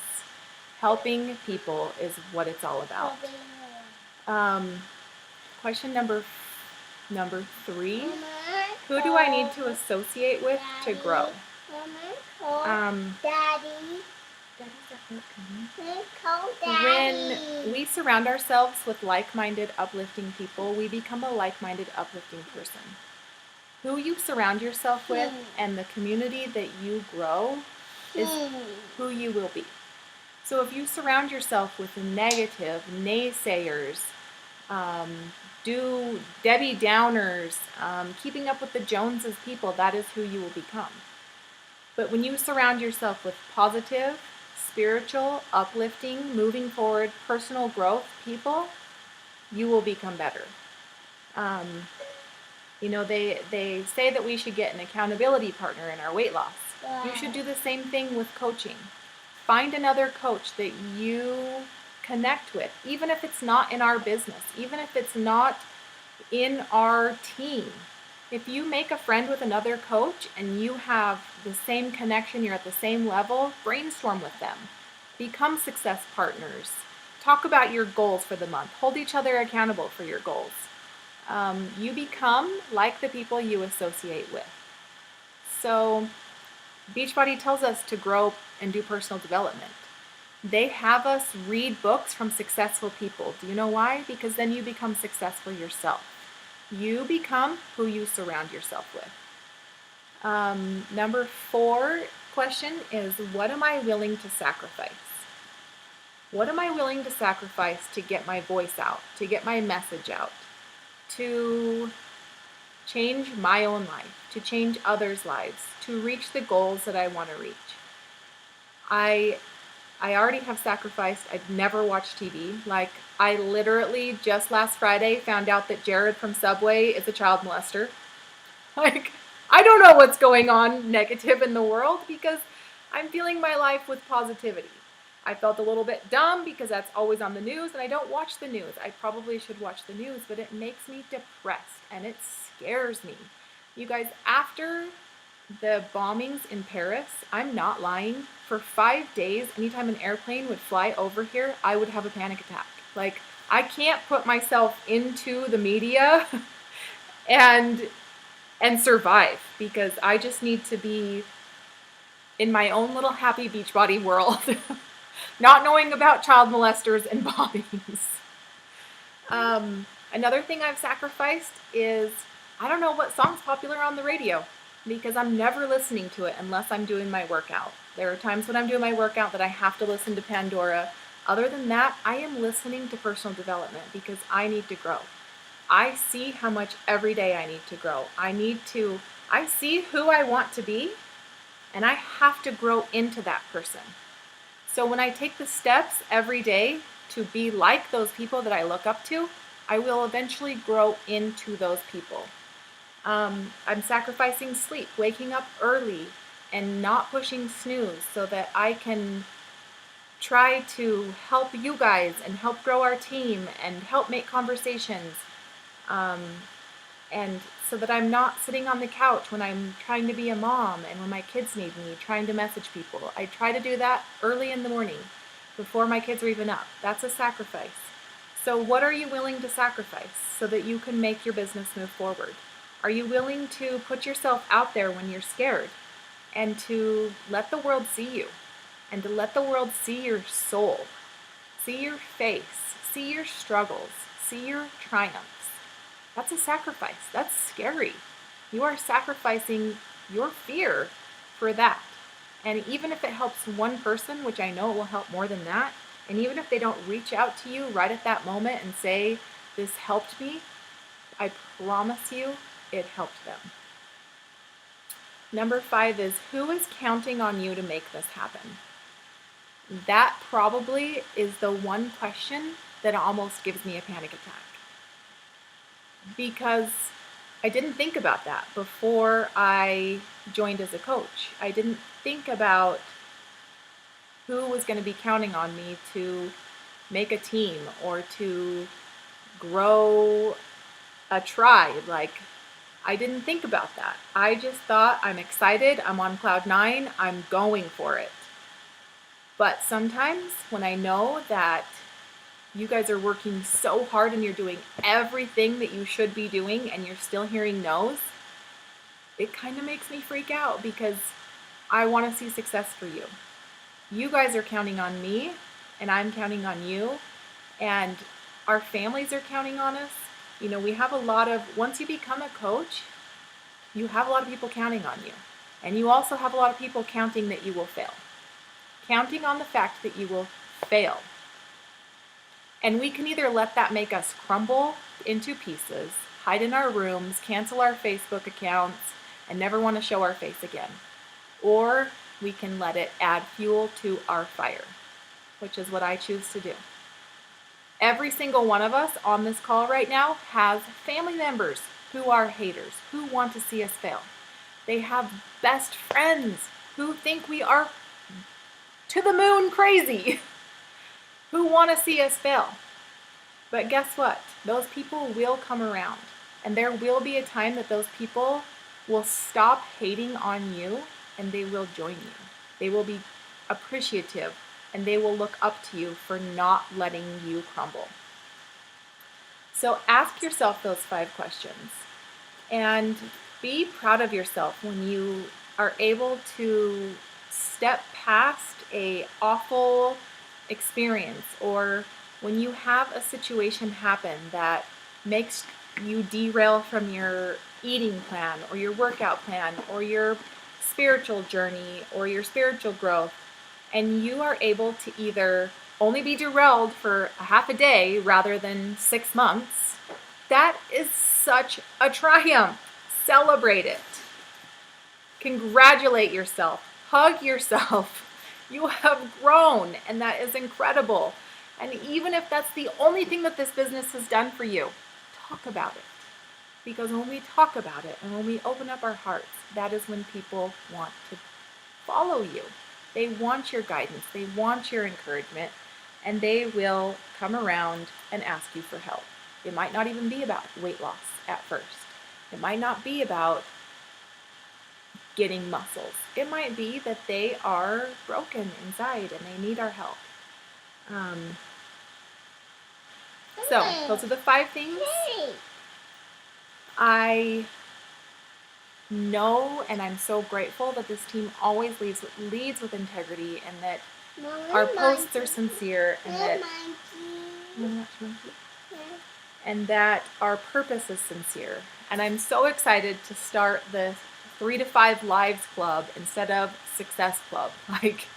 Helping people is what it's all about. Question number 3. Who do I need to associate with to grow? Daddy. When we surround ourselves with like-minded, uplifting people, we become a like-minded, uplifting person. Who you surround yourself with and the community that you grow is who you will be. So if you surround yourself with negative, naysayers, Debbie Downers, keeping up with the Joneses people, that is who you will become. But when you surround yourself with positive, spiritual, uplifting, moving forward, personal growth people, you will become better. They say that we should get an accountability partner in our weight loss. You should do the same thing with coaching. Find another coach that you connect with, even if it's not in our business, even if it's not in our team. If you make a friend with another coach and you have the same connection, you're at the same level, brainstorm with them. Become success partners. Talk about your goals for the month. Hold each other accountable for your goals. You become like the people you associate with. So Beachbody tells us to grow and do personal development. They have us read books from successful people. Do you know why? Because then you become successful yourself. You become who you surround yourself with. Number 4 question is, what am I willing to sacrifice? What am I willing to sacrifice to get my voice out, to get my message out, to change my own life, to change others' lives, to reach the goals that I want to reach? I already have sacrificed. I've never watched TV. Like, I literally just last Friday found out that Jared from Subway is a child molester. Like, I don't know what's going on negative in the world because I'm feeling my life with positivity. I felt a little bit dumb because that's always on the news and I don't watch the news. I probably should watch the news, but it makes me depressed and it scares me. You guys, after the bombings in Paris, I'm not lying, for 5 days, anytime an airplane would fly over here, I would have a panic attack. Like, I can't put myself into the media and survive because I just need to be in my own little happy Beachbody world, not knowing about child molesters and bombings. Another thing I've sacrificed is, I don't know what song's popular on the radio because I'm never listening to it unless I'm doing my workout. There are times when I'm doing my workout that I have to listen to Pandora. Other than that, I am listening to personal development because I need to grow. I see how much every day I need to grow. I see who I want to be, and I have to grow into that person. So when I take the steps every day to be like those people that I look up to, I will eventually grow into those people. I'm sacrificing sleep, waking up early, and not pushing snooze so that I can try to help you guys and help grow our team and help make conversations. And so that I'm not sitting on the couch when I'm trying to be a mom and when my kids need me, trying to message people. I try to do that early in the morning before my kids are even up. That's a sacrifice. So what are you willing to sacrifice so that you can make your business move forward? Are you willing to put yourself out there when you're scared and to let the world see you and to let the world see your soul, see your face, see your struggles, see your triumphs? That's a sacrifice. That's scary. You are sacrificing your fear for that. And even if it helps one person, which I know it will help more than that, and even if they don't reach out to you right at that moment and say, this helped me, I promise you it helped them. Number 5 is, who is counting on you to make this happen? That probably is the one question that almost gives me a panic attack. Because I didn't think about that before I joined as a coach. I didn't think about who was going to be counting on me to make a team or to grow a tribe. Like, I didn't think about that. I just thought, I'm excited, I'm on cloud 9, I'm going for it. But sometimes when I know that you guys are working so hard and you're doing everything that you should be doing and you're still hearing no's, it kind of makes me freak out because I want to see success for you. You guys are counting on me and I'm counting on you, and our families are counting on us. You know, we have a lot of, once you become a coach, you have a lot of people counting on you. And you also have a lot of people counting that you will fail. Counting on the fact that you will fail. And we can either let that make us crumble into pieces, hide in our rooms, cancel our Facebook accounts, and never want to show our face again. Or we can let it add fuel to our fire, which is what I choose to do. Every single one of us on this call right now has family members who are haters, who want to see us fail. They have best friends who think we are to the moon crazy, who want to see us fail. But guess what? Those people will come around, and there will be a time that those people will stop hating on you and they will join you. They will be appreciative and they will look up to you for not letting you crumble. So ask yourself those 5 questions and be proud of yourself when you are able to step past a awful experience, or when you have a situation happen that makes you derail from your eating plan or your workout plan or your spiritual journey or your spiritual growth, and you are able to either only be derailed for a half a day rather than 6 months, that is such a triumph. Celebrate it. Congratulate yourself. Hug yourself. You have grown, and that is incredible. And even if that's the only thing that this business has done for you, talk about it. Because when we talk about it and when we open up our hearts, that is when people want to follow you. They want your guidance. They want your encouragement. And they will come around and ask you for help. It might not even be about weight loss at first. It might not be about getting muscles. It might be that they are broken inside and they need our help. So those are the 5 things I know, and I'm so grateful that this team always leads with integrity, and that our posts are sincere, and that our purpose is sincere. And I'm so excited to start the 3 to 5 Lives Club instead of Success Club. Like,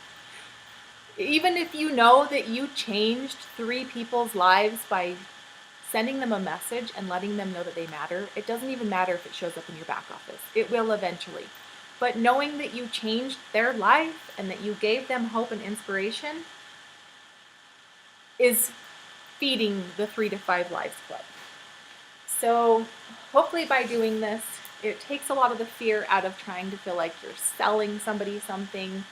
even if you know that you changed 3 people's lives by sending them a message and letting them know that they matter, it doesn't even matter if it shows up in your back office. It will eventually. But knowing that you changed their life and that you gave them hope and inspiration is feeding the 3 to 5 Lives Club. So hopefully by doing this, it takes a lot of the fear out of trying to feel like you're selling somebody something.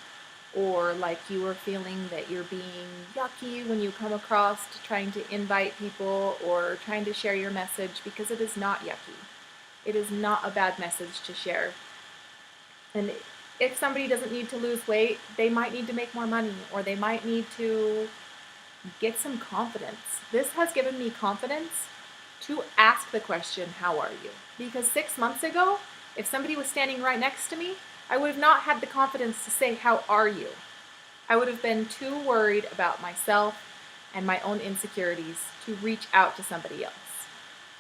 or like you are feeling that you're being yucky when you come across to trying to invite people or trying to share your message, because it is not yucky. It is not a bad message to share. And if somebody doesn't need to lose weight, they might need to make more money, or they might need to get some confidence. This has given me confidence to ask the question, how are you? Because 6 months ago, if somebody was standing right next to me, I would have not had the confidence to say, how are you? I would have been too worried about myself and my own insecurities to reach out to somebody else.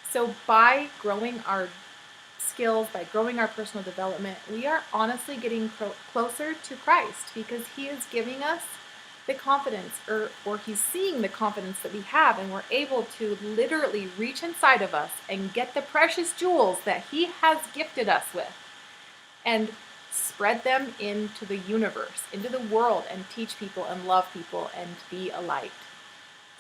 So by growing our skills, by growing our personal development, we are honestly getting closer to Christ, because he is giving us the confidence, or he's seeing the confidence that we have, and we're able to literally reach inside of us and get the precious jewels that he has gifted us with and spread them into the universe, into the world, and teach people and love people and be a light.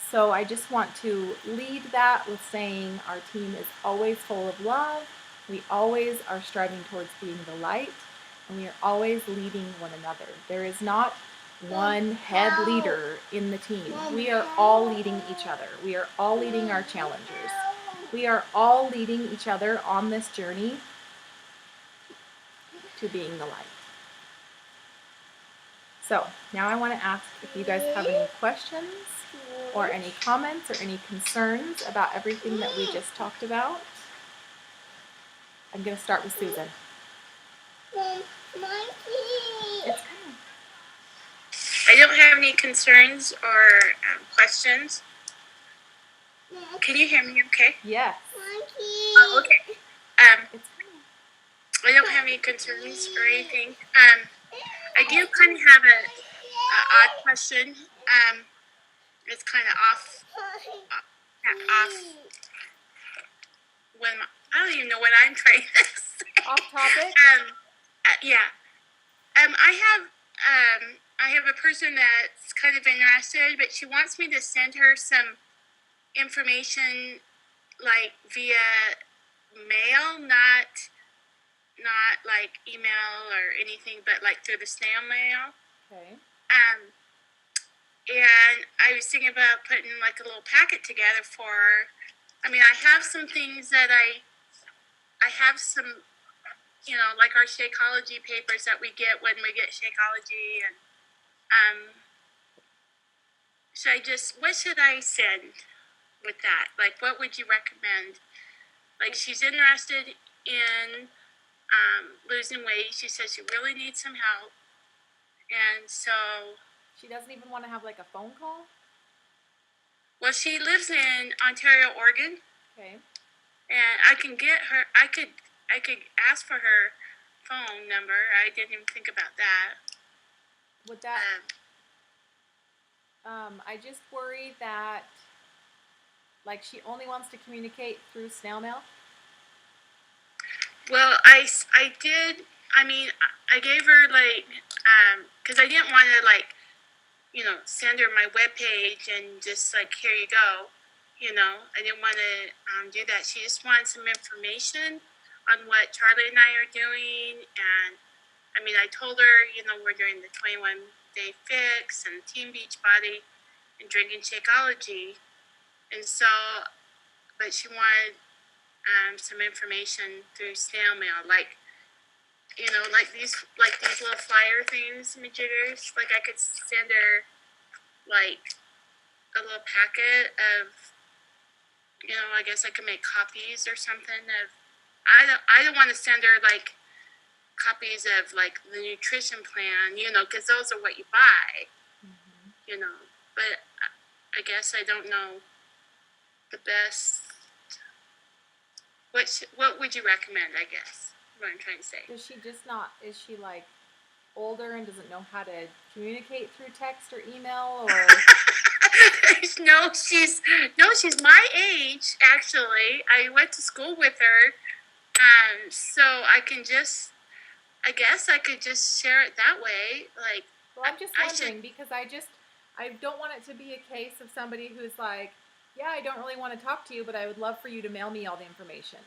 So I just want to lead that with saying our team is always full of love. We always are striving towards being the light, and we are always leading one another. There is not one head leader in the team. We are all leading each other. We are all leading our challengers. We are all leading each other on this journey to being the light. So now I want to ask if you guys have any questions or any comments or any concerns about everything that we just talked about. I'm going to start with Susan. It's coming. I don't have any concerns or questions. Can you hear me okay? Yes. Oh, okay. It's coming. I don't have any concerns or anything. I do kind of have a odd question. It's kind of off when I don't even know what I'm trying to say. Off topic? Yeah. I have a person that's kind of interested, but she wants me to send her some information like via mail, not like email or anything, but like through the snail mail. Okay. And I was thinking about putting like a little packet together for her. I mean, I have some things that I have some, like our Shakeology papers that we get when we get Shakeology, and what should I send with that? Like, what would you recommend? Like, she's interested in losing weight. She says she really needs some help, and so. She doesn't even want to have like a phone call? Well, she lives in Ontario, Oregon. Okay. And I can get her. I could ask for her phone number. I didn't even think about that. Would that? I just worry that, like, she only wants to communicate through snail mail. Well, I did. I mean, I gave her like, because I didn't want to like, send her my webpage and just like, here you go. I didn't want to do that. She just wanted some information on what Charlie and I are doing. And I mean, I told her, we're doing the 21-day fix and Team Beachbody and drinking Shakeology. And so, but she wanted some information through snail mail, like these little flyer things, jiggers. Like I could send her like a little packet of, I guess I could make copies or something of. I don't want to send her like copies of like the nutrition plan, because those are what you buy, But I guess I don't know the best. What would you recommend? I guess what I'm trying to say. Does she just not? Is she like older and doesn't know how to communicate through text or email, or? No, she's my age actually. I went to school with her, so I guess I could just share it that way. Like, Well, I'm just wondering because I don't want it to be a case of somebody who's like, yeah, I don't really want to talk to you, but I would love for you to mail me all the information,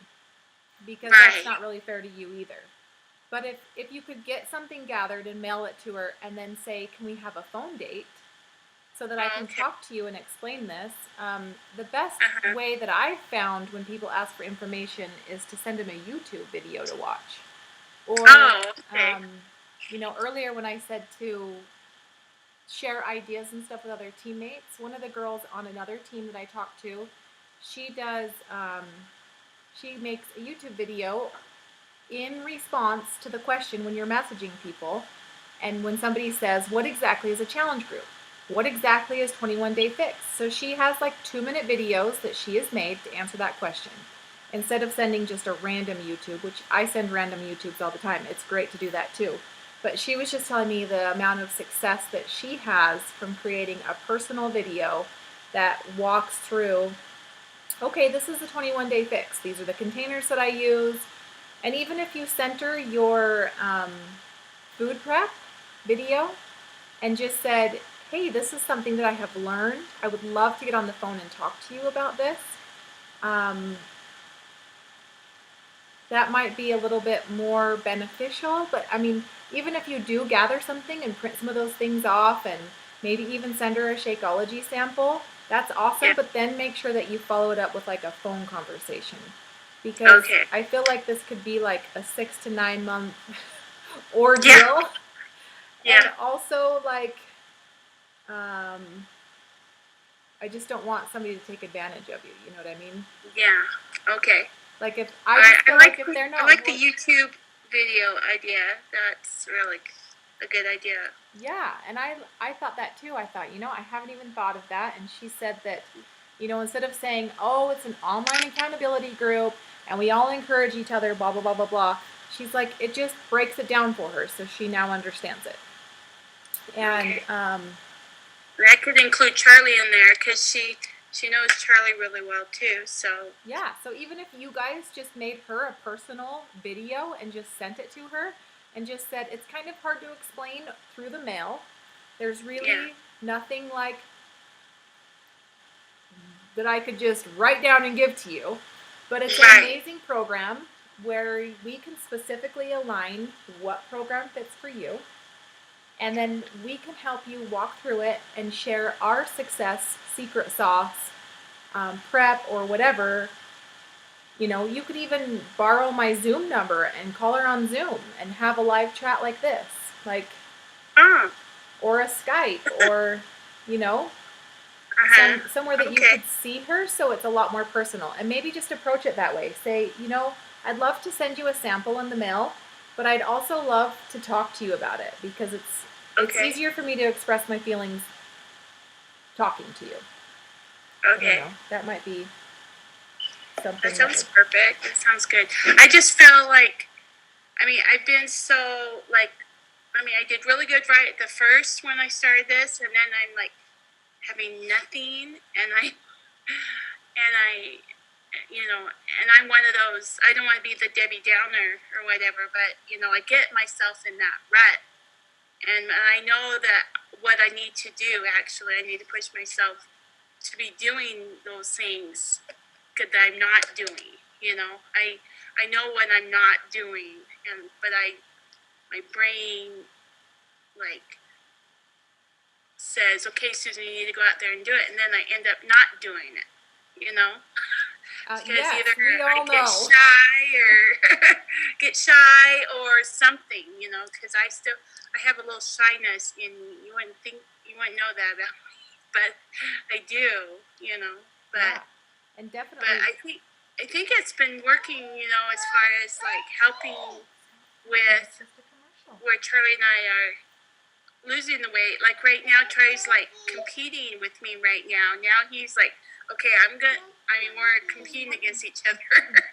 because that's not really fair to you either. But if you could get something gathered and mail it to her and then say, can we have a phone date so that I can Okay. talk to you and explain this? The best Uh-huh. way that I've found when people ask for information is to send them a YouTube video to watch. Or, Oh, okay. earlier when I said to share ideas and stuff with other teammates, one of the girls on another team that I talked to, she does, she makes a YouTube video in response to the question when you're messaging people, and when somebody says, what exactly is a challenge group? What exactly is 21 Day Fix? So she has like 2-minute videos that she has made to answer that question. Instead of sending just a random YouTube, which I send random YouTubes all the time, it's great to do that too. But she was just telling me the amount of success that she has from creating a personal video that walks through, okay, this is the 21 Day Fix. These are the containers that I use. And even if you center your food prep video and just said, hey, this is something that I have learned. I would love to get on the phone and talk to you about this. That might be a little bit more beneficial. But I mean, even if you do gather something and print some of those things off and maybe even send her a Shakeology sample, that's awesome. Yeah. But then make sure that you follow it up with like a phone conversation. Because Okay. I feel like this could be like a 6 to 9 month ordeal. Yeah. And also like, I just don't want somebody to take advantage of you. You know what I mean? Yeah. Okay. Like if All I right. just feel like if they're not, I like the YouTube video idea. That's really a good idea. yeah, and I thought that too. I thought, I haven't even thought of that. And she said that, instead of saying, oh, it's an online accountability group and we all encourage each other, blah blah blah blah blah. She's like, it just breaks it down for her, so she now understands it. And Okay. That could include Charlie in there because she knows Charlie really well too. So yeah, so even if you guys just made her a personal video and just sent it to her and just said, it's kind of hard to explain through the mail. There's really Yeah. nothing like that I could just write down and give to you. But it's an Right. amazing program where we can specifically align what program fits for you. And then we can help you walk through it and share our success secret sauce, prep, or whatever. You could even borrow my Zoom number and call her on Zoom and have a live chat like this, Oh. or a Skype, or, Uh-huh. somewhere that you Okay. could see her, so it's a lot more personal. And maybe just approach it that way. Say, I'd love to send you a sample in the mail, but I'd also love to talk to you about it because it's Okay. easier for me to express my feelings talking to you. Okay. That might be something. That sounds perfect. That sounds good. I just feel like, I've been so I did really good right at the first when I started this, and then I'm like having nothing, and and I'm one of those. I don't want to be the Debbie Downer or whatever, but I get myself in that rut, and I know that what I need to do. Actually, I need to push myself to be doing those things that I'm not doing. I know what I'm not doing, but my brain like says, "Okay, Susan, you need to go out there and do it," and then I end up not doing it. Because yes, either we all I get know. shy or get shy or something. Because I have a little shyness in me. You wouldn't know that about me, but I do. But Yeah, and definitely. but I think it's been working. As far as like helping with It's just a commercial. where Charlie and I are losing the weight. Like right now, Charlie's like competing with me right now. Now he's like, okay, we're competing against each other.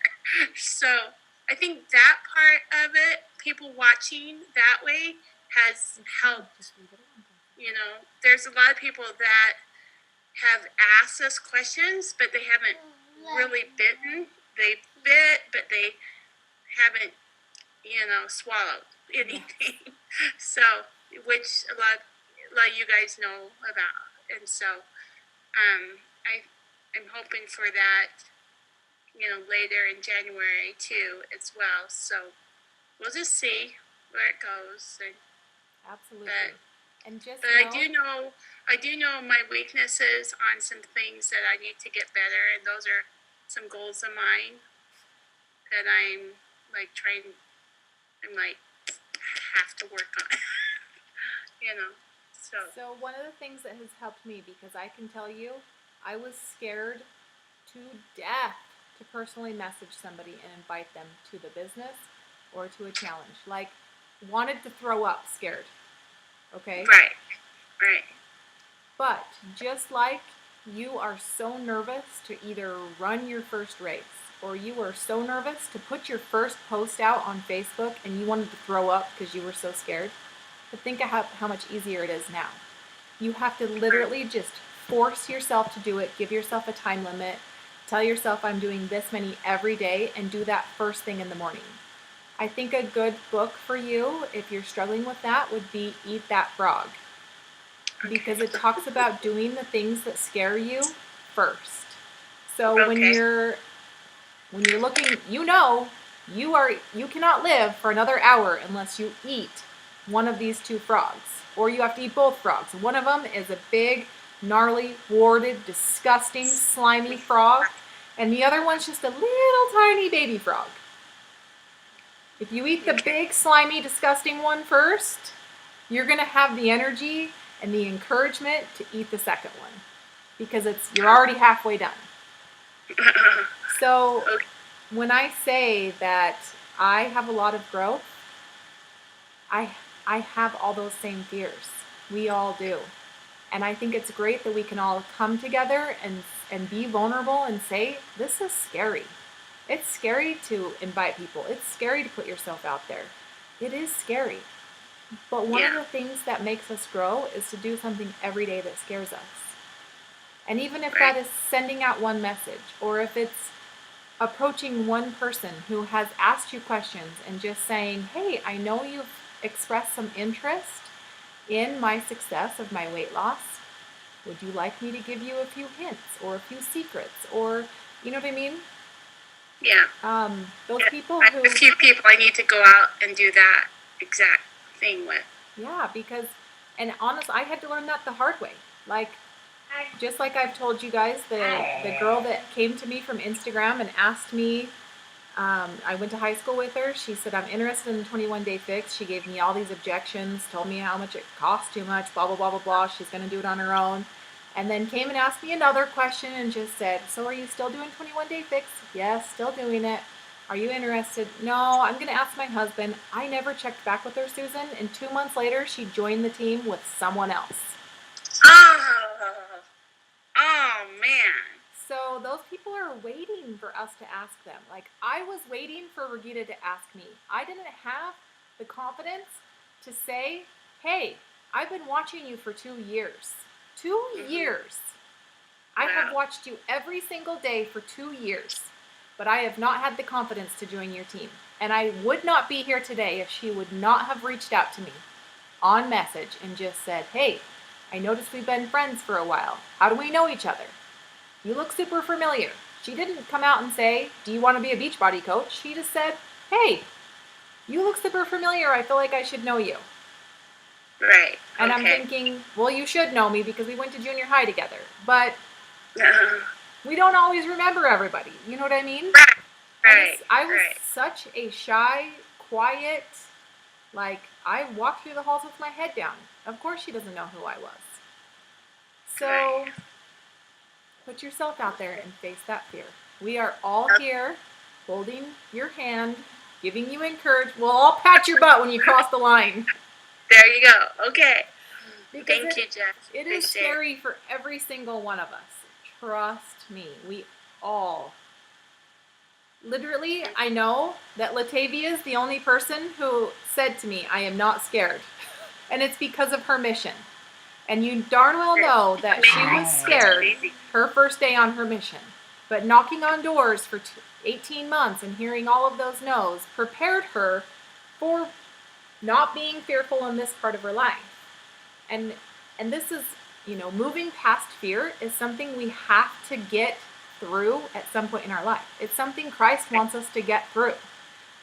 So I think that part of it, people watching that way, has helped. Just leave it alone. There's a lot of people that have asked us questions, but they haven't really bitten. They bit, but they haven't, swallowed anything. So, which a lot of you guys know about, and so I'm hoping for that, later in January too as well. So we'll just see where it goes. Absolutely. But And just but I do know my weaknesses on some things that I need to get better, and those are some goals of mine that I'm like trying. I'm like have to work on. You know. So one of the things that has helped me, because I can tell you, I was scared to death to personally message somebody and invite them to the business or to a challenge. Like, wanted to throw up, scared. Okay? Right. But just like you are so nervous to either run your first race, or you were so nervous to put your first post out on Facebook and you wanted to throw up because you were so scared, but think of how much easier it is now. You have to literally just force yourself to do it, give yourself a time limit, tell yourself I'm doing this many every day, and do that first thing in the morning. I think a good book for you, if you're struggling with that, would be Eat That Frog. Because it talks about doing the things that scare you first. So when you're looking, you cannot live for another hour unless you eat one of these two frogs, or you have to eat both frogs. One of them is a big, gnarly, warded, disgusting, slimy frog, and the other one's just a little tiny baby frog. If you eat the big, slimy, disgusting one first, you're going to have the energy and the encouragement to eat the second one, because you're already halfway done. So when I say that I have a lot of growth, I have all those same fears. We all do. And I think it's great that we can all come together and be vulnerable and say, this is scary. It's scary to invite people. It's scary to put yourself out there. It is scary. But one of the things that makes us grow is to do something every day that scares us. And even if that is sending out one message, or if it's approaching one person who has asked you questions and just saying, hey, I know you've expressed some interest in my success of my weight loss. Would you like me to give you a few hints or a few secrets, or, you know what I mean? Yeah. Those people I have a few people I need to go out and do that exact thing with. Yeah, because, and honestly, I had to learn that the hard way. Like, just like I've told you guys, the girl that came to me from Instagram and asked me, I went to high school with her. She said, I'm interested in the 21-day fix. She gave me all these objections, told me how much it cost too much, blah, blah, blah, blah, blah. She's going to do it on her own. And then came and asked me another question and just said, so are you still doing 21-day fix? Yes, still doing it. Are you interested? No, I'm going to ask my husband. I never checked back with her, Susan. And 2 months later, she joined the team with someone else. Oh, man. So those people are waiting for us to ask them. Like, I was waiting for Regina to ask me. I didn't have the confidence to say, hey, I've been watching you for 2 years. 2 years. I have watched you every single day for 2 years, but I have not had the confidence to join your team. And I would not be here today if she would not have reached out to me on message and just said, hey, I noticed we've been friends for a while. How do we know each other? You look super familiar. She didn't come out and say, do you want to be a Beachbody coach? She just said, hey, you look super familiar. I feel like I should know you. Right. And I'm thinking, well, you should know me because we went to junior high together. But we don't always remember everybody. You know what I mean? Right. I was such a shy, quiet, like, I walked through the halls with my head down. Of course she doesn't know who I was. So put yourself out there and face that fear. We are all here holding your hand, giving you encouragement. We'll all pat your butt when you cross the line. There you go. Okay. Because Thank you, Jess. It is scary for every single one of us. Trust me. We all. Literally, I know that Latavia is the only person who said to me, I am not scared. And it's because of her mission. And you darn well know that she was scared her first day on her mission. But knocking on doors for 18 months and hearing all of those no's prepared her for not being fearful in this part of her life. And this is, moving past fear is something we have to get through at some point in our life. It's something Christ wants us to get through.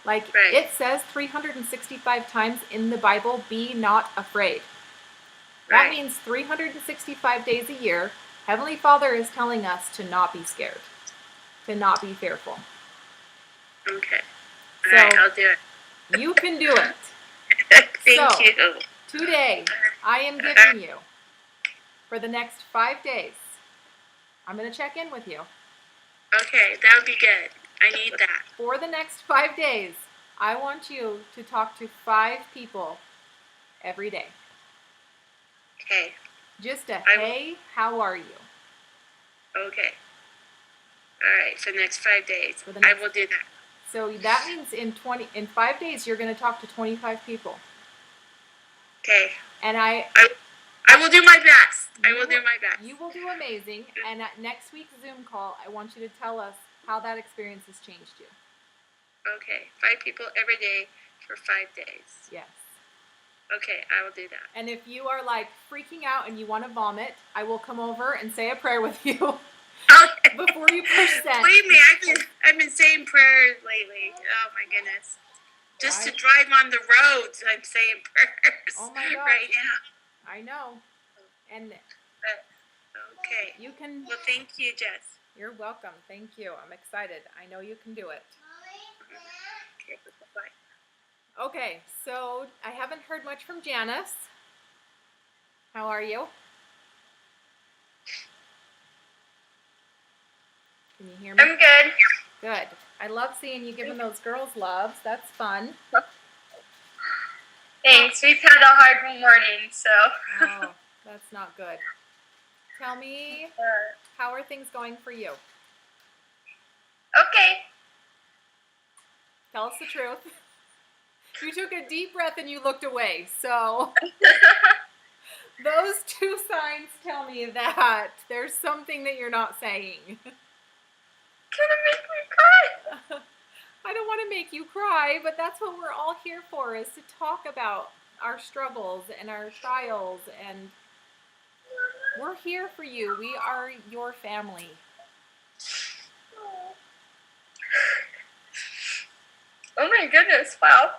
Like, Right. it says 365 times in the Bible, be not afraid. That Right. means 365 days a year, Heavenly Father is telling us to not be scared, to not be fearful. Okay. So- All right, I'll do it. You can do it. Thank So- you. Today, I am giving you, for the next 5 days, I'm going to check in with you. Okay, that would be good. I need that. For the next 5 days, I want you to talk to 5 people every day. Okay. Just a, I will- hey, how are you? Okay. All right. So next 5 days, For the I next- will do that. So that means in 5 days, you're going to talk to 25 people. Okay. And I will do my best. I will do my best. You will do amazing. And at next week's Zoom call, I want you to tell us how that experience has changed you. Okay. 5 people every day for 5 days. Yes. Okay, I will do that. And if you are like freaking out and you want to vomit, I will come over and say a prayer with you Okay. before you push send. Believe me, I've been saying prayers lately. Oh my goodness. Just to I- drive on the roads, I'm saying prayers. Oh my gosh. Right now. I know. And Okay. you can, Well, thank you, Jess. you're welcome. Thank you. I'm excited. I know you can do it. Okay. Bye. Okay, so I haven't heard much from Janice. How are you? Can you hear me? I'm good. Good. I love seeing you giving those girls loves. That's fun. Thanks. We've had a hard morning, so. Oh, that's not good. Tell me, how are things going for you? Okay. Tell us the truth. You took a deep breath and you looked away. So those 2 signs tell me that there's something that you're not saying. Gonna make me cry. I don't want to make you cry, but that's what we're all here for, is to talk about our struggles and our trials, and we're here for you. We are your family. Oh my goodness, wow.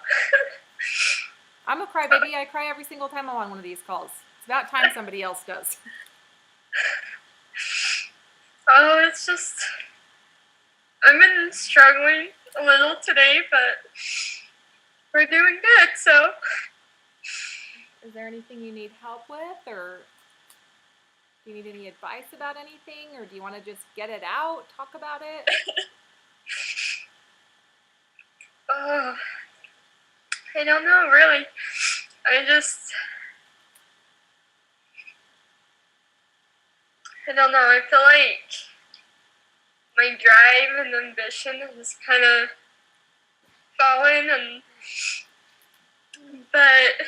I'm a crybaby. I cry every single time I'm on one of these calls. It's about time somebody else does. Oh, it's just, I've been struggling a little today, but we're doing good, so. Is there anything you need help with, or do you need any advice about anything, or do you want to just get it out, talk about it? Oh, I don't know, really. I don't know. I feel like my drive and ambition has kind of fallen, but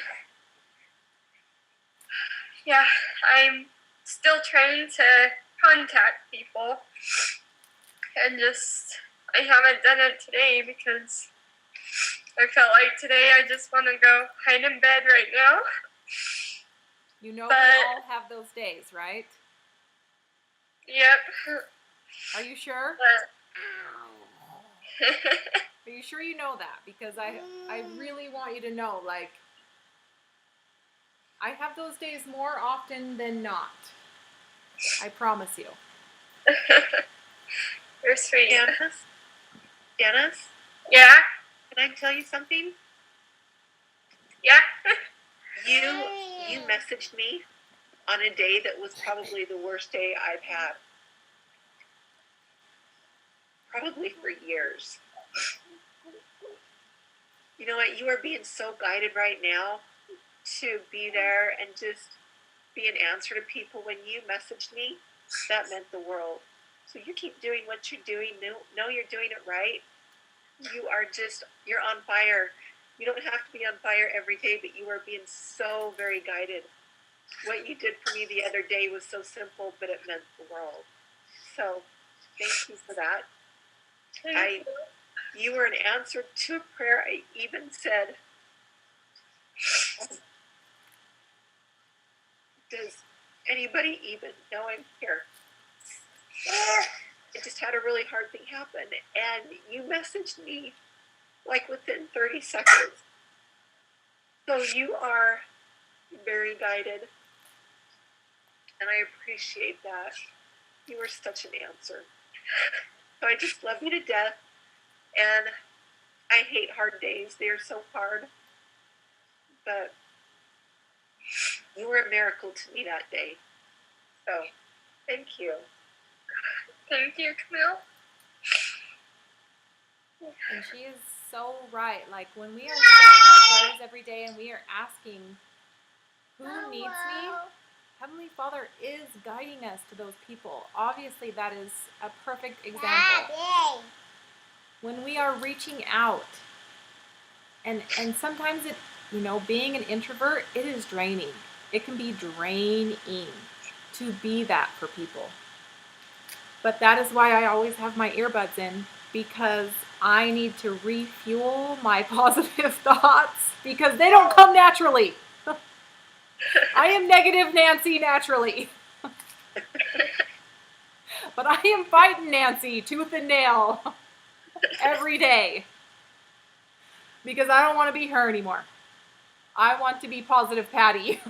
yeah, I'm still trying to contact people, and I haven't done it today because I felt like today I just want to go hide in bed right now. You know, we But- all have those days, right? Yep. Are you sure? But Are you sure you know that? Because I really want you to know, like, I have those days more often than not. I promise you. you're sweet. Janice, Yeah? can I tell you something? Yeah? You messaged me on a day that was probably the worst day I've had. Probably for years. You know what? You are being so guided right now to be there and just be an answer to people. When you messaged me, that meant the world. So you keep doing what you're doing. Know you're doing it right. You're on fire. You don't have to be on fire every day, but you are being so very guided. What you did for me the other day was so simple, but it meant the world. So thank you for that. You were an answer to a prayer. I even said, does anybody even know I'm here? I just had a really hard thing happen, and you messaged me like within 30 seconds. So you are very guided, and I appreciate that. You are such an answer. So I just love you to death, and I hate hard days. They are so hard. But you were a miracle to me that day. So thank you. Thank you, Camille. And she is so right. Like when we are saying our prayers every day and we are asking, who needs me? Heavenly Father is guiding us to those people. Obviously, that is a perfect example. Daddy. When we are reaching out, and sometimes it, being an introvert, it is draining. It can be draining to be that for people. But that is why I always have my earbuds in, because I need to refuel my positive thoughts because they don't come naturally. I am negative Nancy naturally. But I am fighting Nancy tooth and nail every day because I don't want to be her anymore. I want to be positive Patty.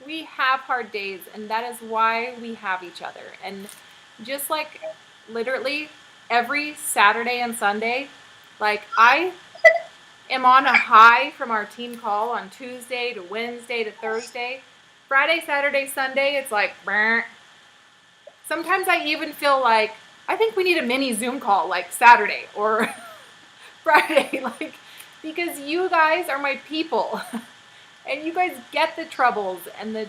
We have hard days, and that is why we have each other. And just like literally every Saturday and Sunday, like I am on a high from our team call on Tuesday to Wednesday to Thursday. Friday, Saturday, Sunday, it's like, brr. Sometimes I even feel like I think we need a mini Zoom call like Saturday or Friday, like, because you guys are my people. And you guys get the troubles and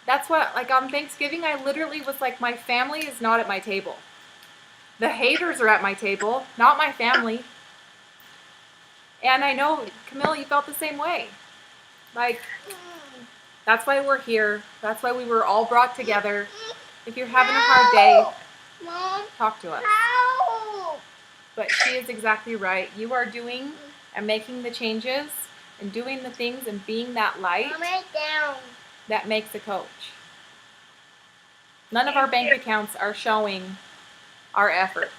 that's what, like on Thanksgiving, I literally was like, my family is not at my table. The haters are at my table, not my family. And I know, Camille, you felt the same way. Like, that's why we're here. That's why we were all brought together. If you're having a hard day, Mom, talk to us. help. But she is exactly right. You are doing and making the changes and doing the things and being that light Mom, right down. that makes a coach. None of our bank accounts are showing our efforts.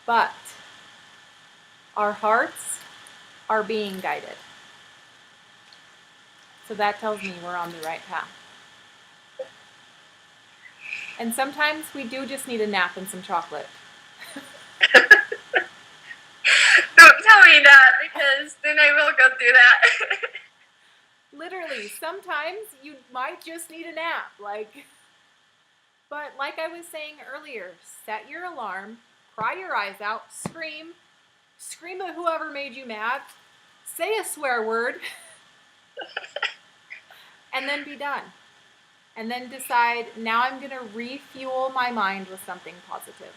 But our hearts are being guided. So that tells me we're on the right path. And sometimes we do just need a nap and some chocolate. Don't tell me that because then I will go through that. Literally, sometimes you might just need a nap. But like I was saying earlier, set your alarm, cry your eyes out, scream at whoever made you mad, say a swear word, and then be done. And then decide, now I'm going to refuel my mind with something positive.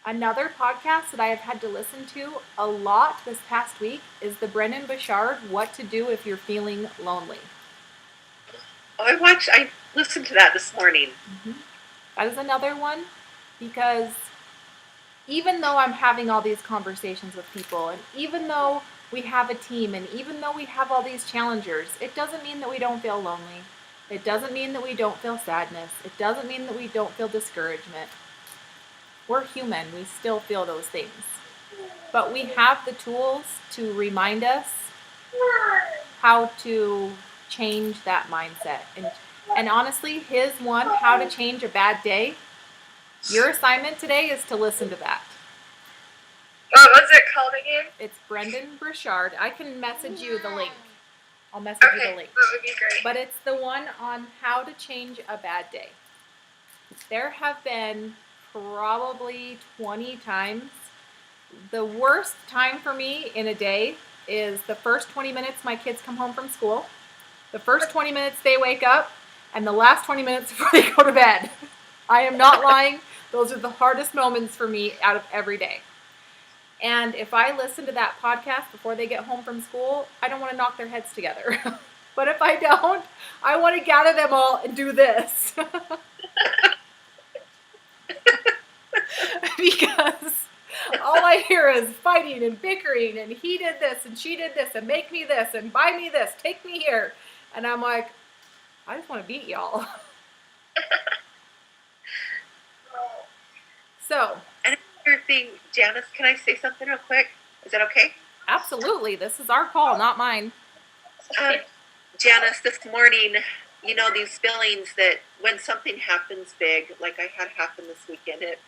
Another podcast that I have had to listen to a lot this past week is the Brendon Burchard, What to Do If You're Feeling Lonely. Oh, I listened to that this morning. That is another one, because even though I'm having all these conversations with people, and even though we have a team, and even though we have all these challengers, it doesn't mean that we don't feel lonely. It doesn't mean that we don't feel sadness. It doesn't mean that we don't feel discouragement. We're human. We still feel those things. But we have the tools to remind us how to change that mindset. And honestly, his one, How to Change a Bad Day, your assignment today is to listen to that. What was it called again? It's Brendon Burchard. I can message you the link. I'll message you Okay, the link. that would be great. But it's the one on how to change a bad day. There have been probably 20 times. The worst time for me in a day is the first 20 minutes my kids come home from school, the first 20 minutes they wake up, and the last 20 minutes before they go to bed. I am not lying. Those are the hardest moments for me out of every day. And if I listen to that podcast before they get home from school, I don't want to knock their heads together. But if I don't, I want to gather them all and do this. Because all I hear is fighting and bickering, and he did this and she did this and make me this and buy me this, take me here. And I'm like, I just want to beat y'all. So, And another thing, Janice, can I say something real quick? Is that okay? absolutely, this is our call, not mine. Janice, this morning, you know, these feelings that when something happens big, like I had happen this weekend, it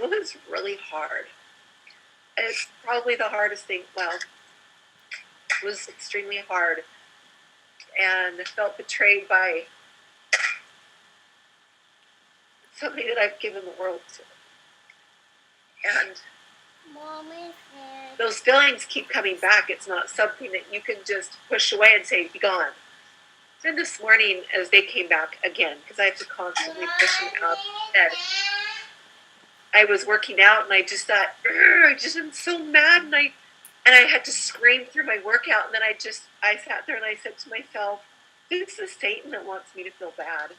was really hard. It's probably the hardest thing. Well, it was extremely hard. And I felt betrayed by somebody that I've given the world to. And Mommy said. those feelings keep coming back. It's not something that you can just push away and say, be gone. Then this morning, as they came back again, because I have to constantly push them out of bed, I was working out and I just thought, I just am so mad, and I had to scream through my workout, and then I sat there and I said to myself, this is Satan that wants me to feel bad.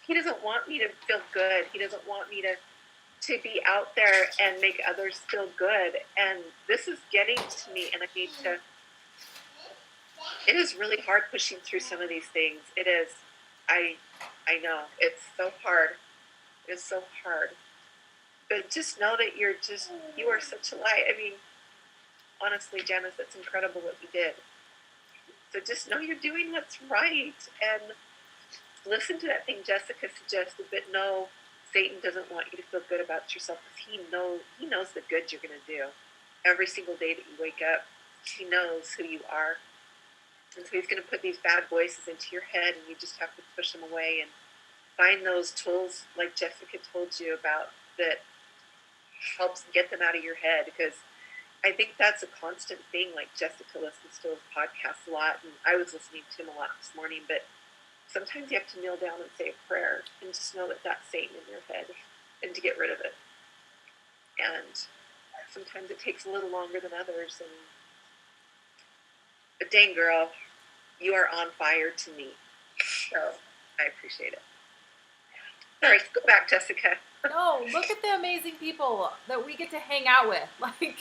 He doesn't want me to feel good. He doesn't want me to be out there and make others feel good. And this is getting to me, and I need to. It is really hard pushing through some of these things. It is. I know it's so hard. It's so hard. But just know that you are such a light. I mean, honestly, Janice, it's incredible what you did. So just know you're doing what's right, and listen to that thing Jessica suggested. But no, Satan doesn't want you to feel good about yourself, because he knows the good you're going to do every single day that you wake up. He knows who you are, and so he's going to put these bad voices into your head, and you just have to push them away and find those tools like Jessica told you about that helps get them out of your head. Because I think that's a constant thing. Like, Jessica listens to his podcast a lot, and I was listening to him a lot this morning, but sometimes you have to kneel down and say a prayer and just know that that's Satan in your head, and to get rid of it. And sometimes it takes a little longer than others. But dang, girl, you are on fire to me. So I appreciate it. All right, go back, Jessica. No, look at the amazing people that we get to hang out with. Like,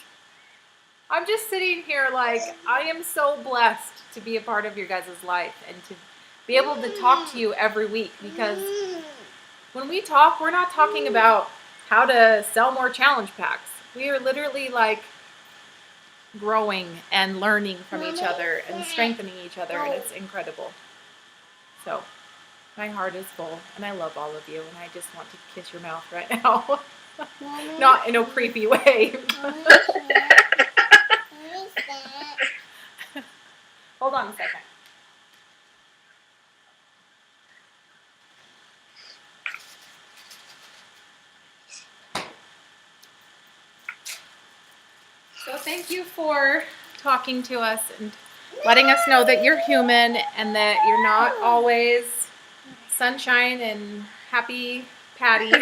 I'm just sitting here like, I am so blessed to be a part of your guys' life and to be able to talk to you every week, because when we talk, we're not talking about how to sell more challenge packs. We are literally like growing and learning from each other and strengthening each other, and it's incredible. So my heart is full, and I love all of you, and I just want to kiss your mouth right now. Not in a creepy way. Hold on a second. So thank you for talking to us and letting us know that you're human and that you're not always sunshine and happy Patty,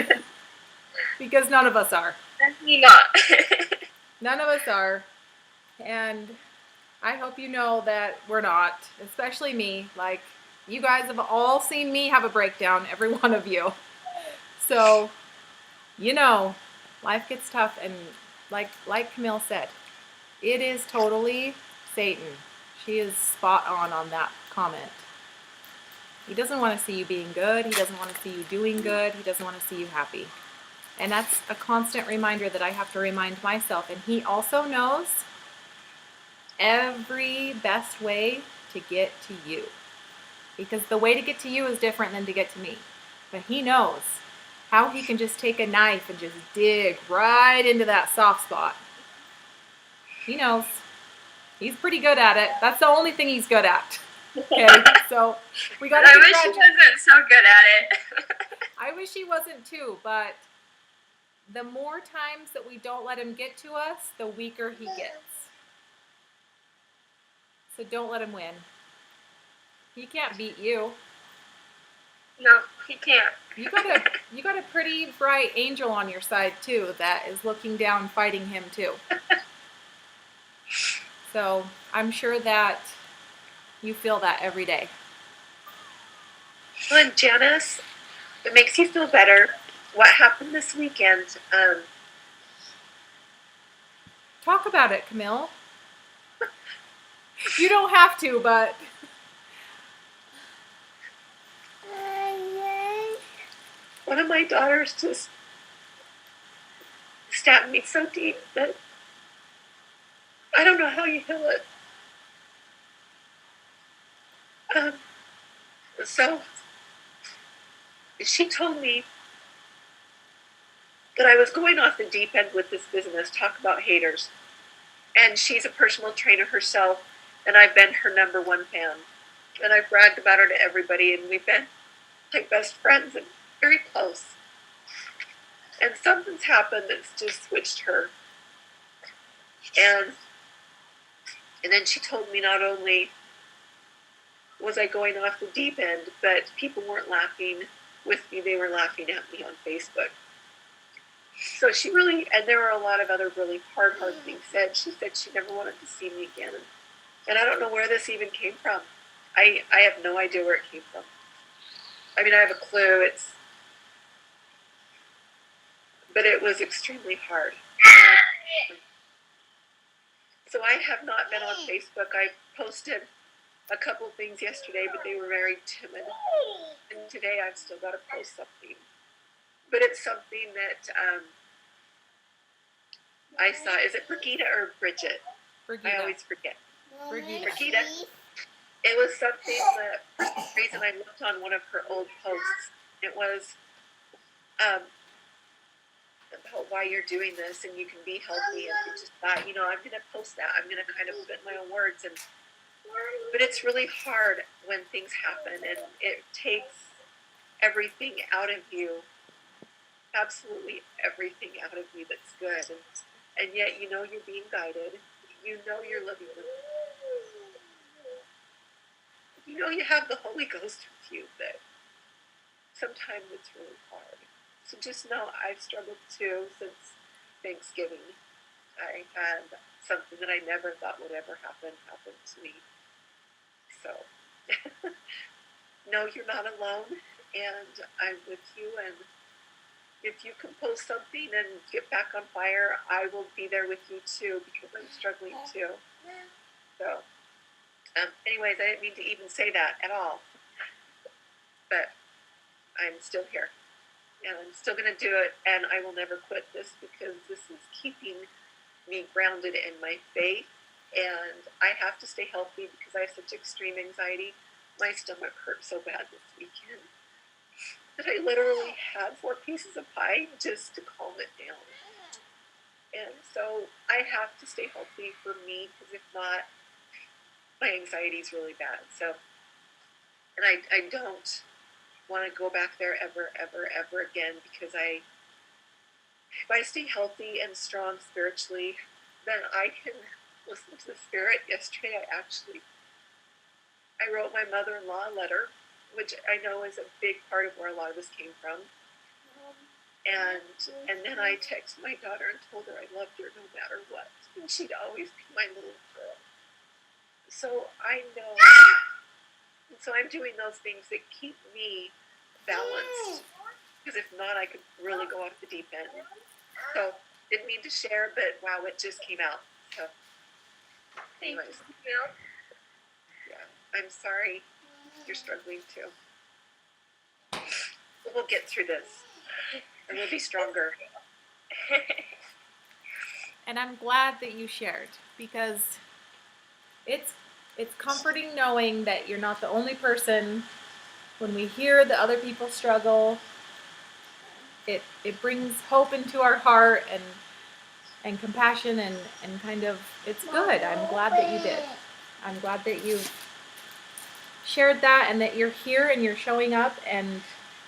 because none of us are. Definitely not. None of us are. And I hope you know that we're not, especially me. Like, you guys have all seen me have a breakdown, every one of you. So, you know, life gets tough, and like Camille said, it is totally Satan. She is spot on that comment. He doesn't want to see you being good. He doesn't want to see you doing good. He doesn't want to see you happy. And that's a constant reminder that I have to remind myself. And he also knows every best way to get to you, because the way to get to you is different than to get to me. But he knows how he can just take a knife and just dig right into that soft spot. He knows. He's pretty good at it. That's the only thing he's good at. Okay, so we got to I wish he wasn't so good at it. I wish he wasn't too, but the more times that we don't let him get to us, the weaker he gets. So don't let him win. He can't beat you. No, he can't. You got a pretty bright angel on your side too that is looking down, fighting him too. So I'm sure that you feel that every day. Well, and Janice, it makes you feel better. What happened this weekend? Talk about it, Camille. You don't have to, but One of my daughters just stabbed me so deep that I don't know how you heal it. So she told me that I was going off the deep end with this business, talk about haters. And she's a personal trainer herself, and I've been her #1 fan. And I've bragged about her to everybody, and we've been like best friends and very close. And something's happened that's just switched her. And then she told me not only was I going off the deep end, but people weren't laughing with me, they were laughing at me on Facebook. So she really, and there were a lot of other really hard things said. She said she never wanted to see me again. And I don't know where this even came from. I have no idea where it came from. I mean, I have a clue. But it was extremely hard. So I have not been on Facebook. I posted a couple things yesterday, but they were very timid. And today I've still got to post something. But it's something that I saw. Is it Brigitte or Bridget? Brigida. I always forget. Brigida. Brigida. It was something that, for some reason, I looked on one of her old posts. It was about why you're doing this and you can be healthy. And I just thought, I'm going to post that. I'm going to kind of put my own words. But it's really hard when things happen and it takes everything out of you. Absolutely everything out of you that's good. And yet you're being guided. You're living with it. You have the Holy Ghost with you, but sometimes it's really hard. So just know I've struggled too since Thanksgiving. I had something that I never thought would ever happen to me. So no, you're not alone, and I'm with you. And if you can post something and get back on fire, I will be there with you too, because I'm struggling too. So anyways, I didn't mean to even say that at all, but I'm still here, and I'm still going to do it, and I will never quit this, because this is keeping me grounded in my faith, and I have to stay healthy because I have such extreme anxiety. My stomach hurt so bad this weekend that I literally had 4 pieces of pie just to calm it down. And so I have to stay healthy for me, because if not, my anxiety is really bad. So, and I don't want to go back there ever again, because if I stay healthy and strong spiritually, then I can listen to the Spirit. Yesterday I wrote my mother-in-law a letter, which I know is a big part of where a lot of this came from. And then I texted my daughter and told her I loved her no matter what, and she'd always be my little girl. So I know, and so I'm doing those things that keep me balanced, because if not, I could really go off the deep end. So didn't mean to share, but wow, it just came out. So anyways, yeah, I'm sorry you're struggling too. But we'll get through this, and we'll be stronger. And I'm glad that you shared, because it's comforting knowing that you're not the only person. When we hear that other people struggle, it brings hope into our heart and compassion and kind of, it's good. I'm glad that you did. I'm glad that you've shared that and that you're here and you're showing up. And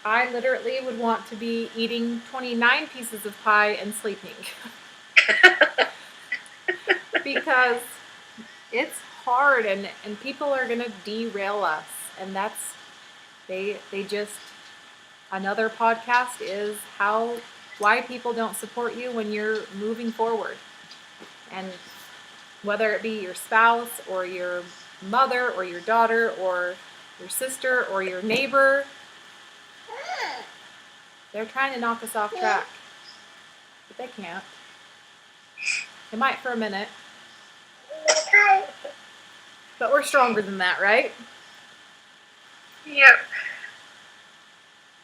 I literally would want to be eating 29 pieces of pie and sleeping. Because it's hard and people are going to derail us. And that's, they just, another podcast is why people don't support you when you're moving forward. And whether it be your spouse or your mother or your daughter or your sister or your neighbor, they're trying to knock us off track. But they can't. They might for a minute. But we're stronger than that, right? Yep.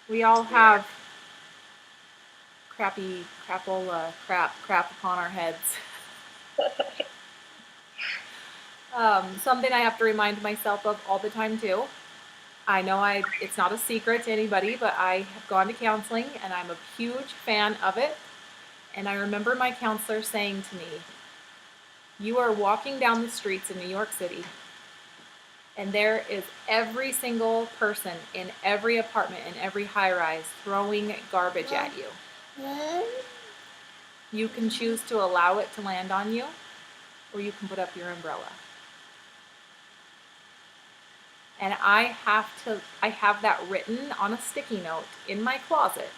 We all have crap upon our heads. Something I have to remind myself of all the time too. I know it's not a secret to anybody, but I have gone to counseling and I'm a huge fan of it. And I remember my counselor saying to me, you are walking down the streets in New York City and there is every single person in every apartment in every high rise throwing garbage at you. You can choose to allow it to land on you, or you can put up your umbrella. And I have that written on a sticky note in my closet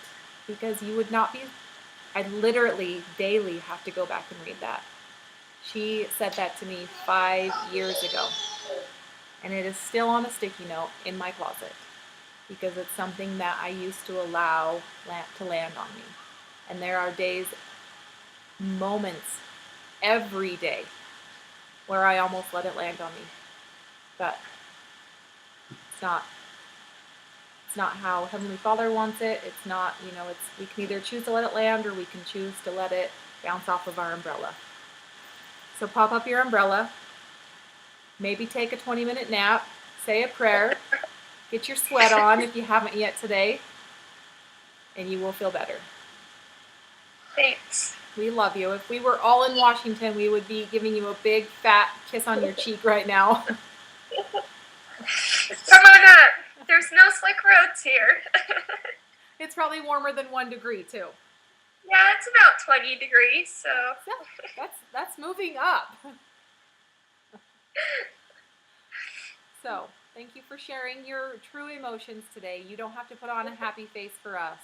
because I literally daily have to go back and read that. She said that to me 5 years ago. And it is still on a sticky note in my closet because it's something that I used to allow to land on me. And there are days, moments, every day where I almost let it land on me. But it's not how Heavenly Father wants it. It's not, we can either choose to let it land or we can choose to let it bounce off of our umbrella. So pop up your umbrella, maybe take a 20-minute nap, say a prayer, get your sweat on if you haven't yet today, and you will feel better. Thanks. We love you. If we were all in Washington, we would be giving you a big fat kiss on your cheek right now. Come on up. There's no slick roads here. It's probably warmer than 1 degree too. Yeah, it's about 20 degrees, so. That's moving up. So, thank you for sharing your true emotions today. You don't have to put on a happy face for us.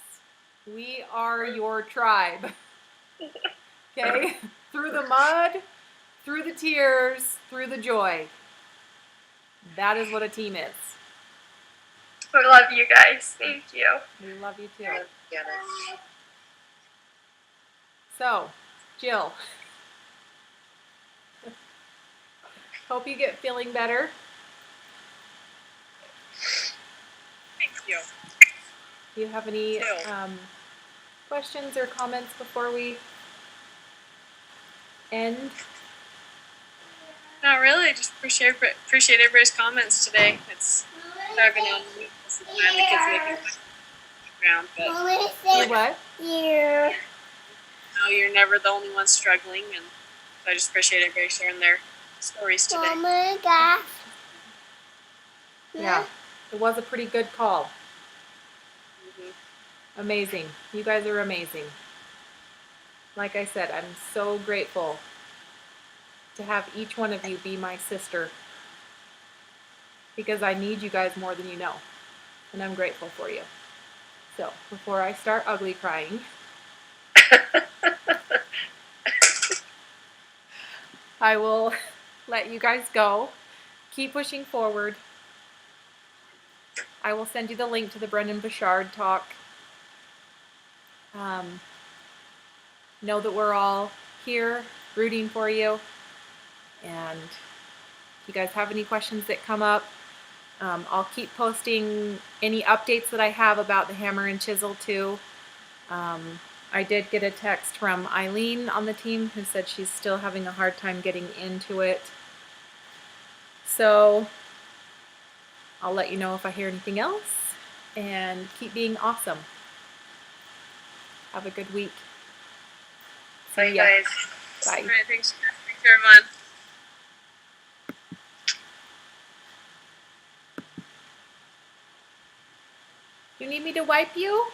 We are your tribe. Okay? Through the mud, through the tears, through the joy. That is what a team is. We love you guys. Thank you. We love you too. Yeah. So, Jill. Hope you get feeling better. Thank you. Do you have any questions or comments before we end? No, really, I just appreciate everybody's comments today. It's driving on me. This is time the kids making background, but You what? Here. you're never the only one struggling, and I just appreciate everybody sharing their stories today. Oh my gosh. Yeah, it was a pretty good call. Mhm. Amazing. You guys are amazing. Like I said, I'm so grateful to have each one of you be my sister because I need you guys more than you know, and I'm grateful for you. So, before I start ugly crying, I will let you guys go. Keep pushing forward. I will send you the link to the Brendan Bouchard talk. Know that we're all here rooting for you. And if you guys have any questions that come up, I'll keep posting any updates that I have about the hammer and chisel too. I did get a text from Eileen on the team who said she's still having a hard time getting into it. So I'll let you know if I hear anything else, and keep being awesome. Have a good week. Bye, See ya. guys. Bye. All right, thanks everyone. You need me to wipe you?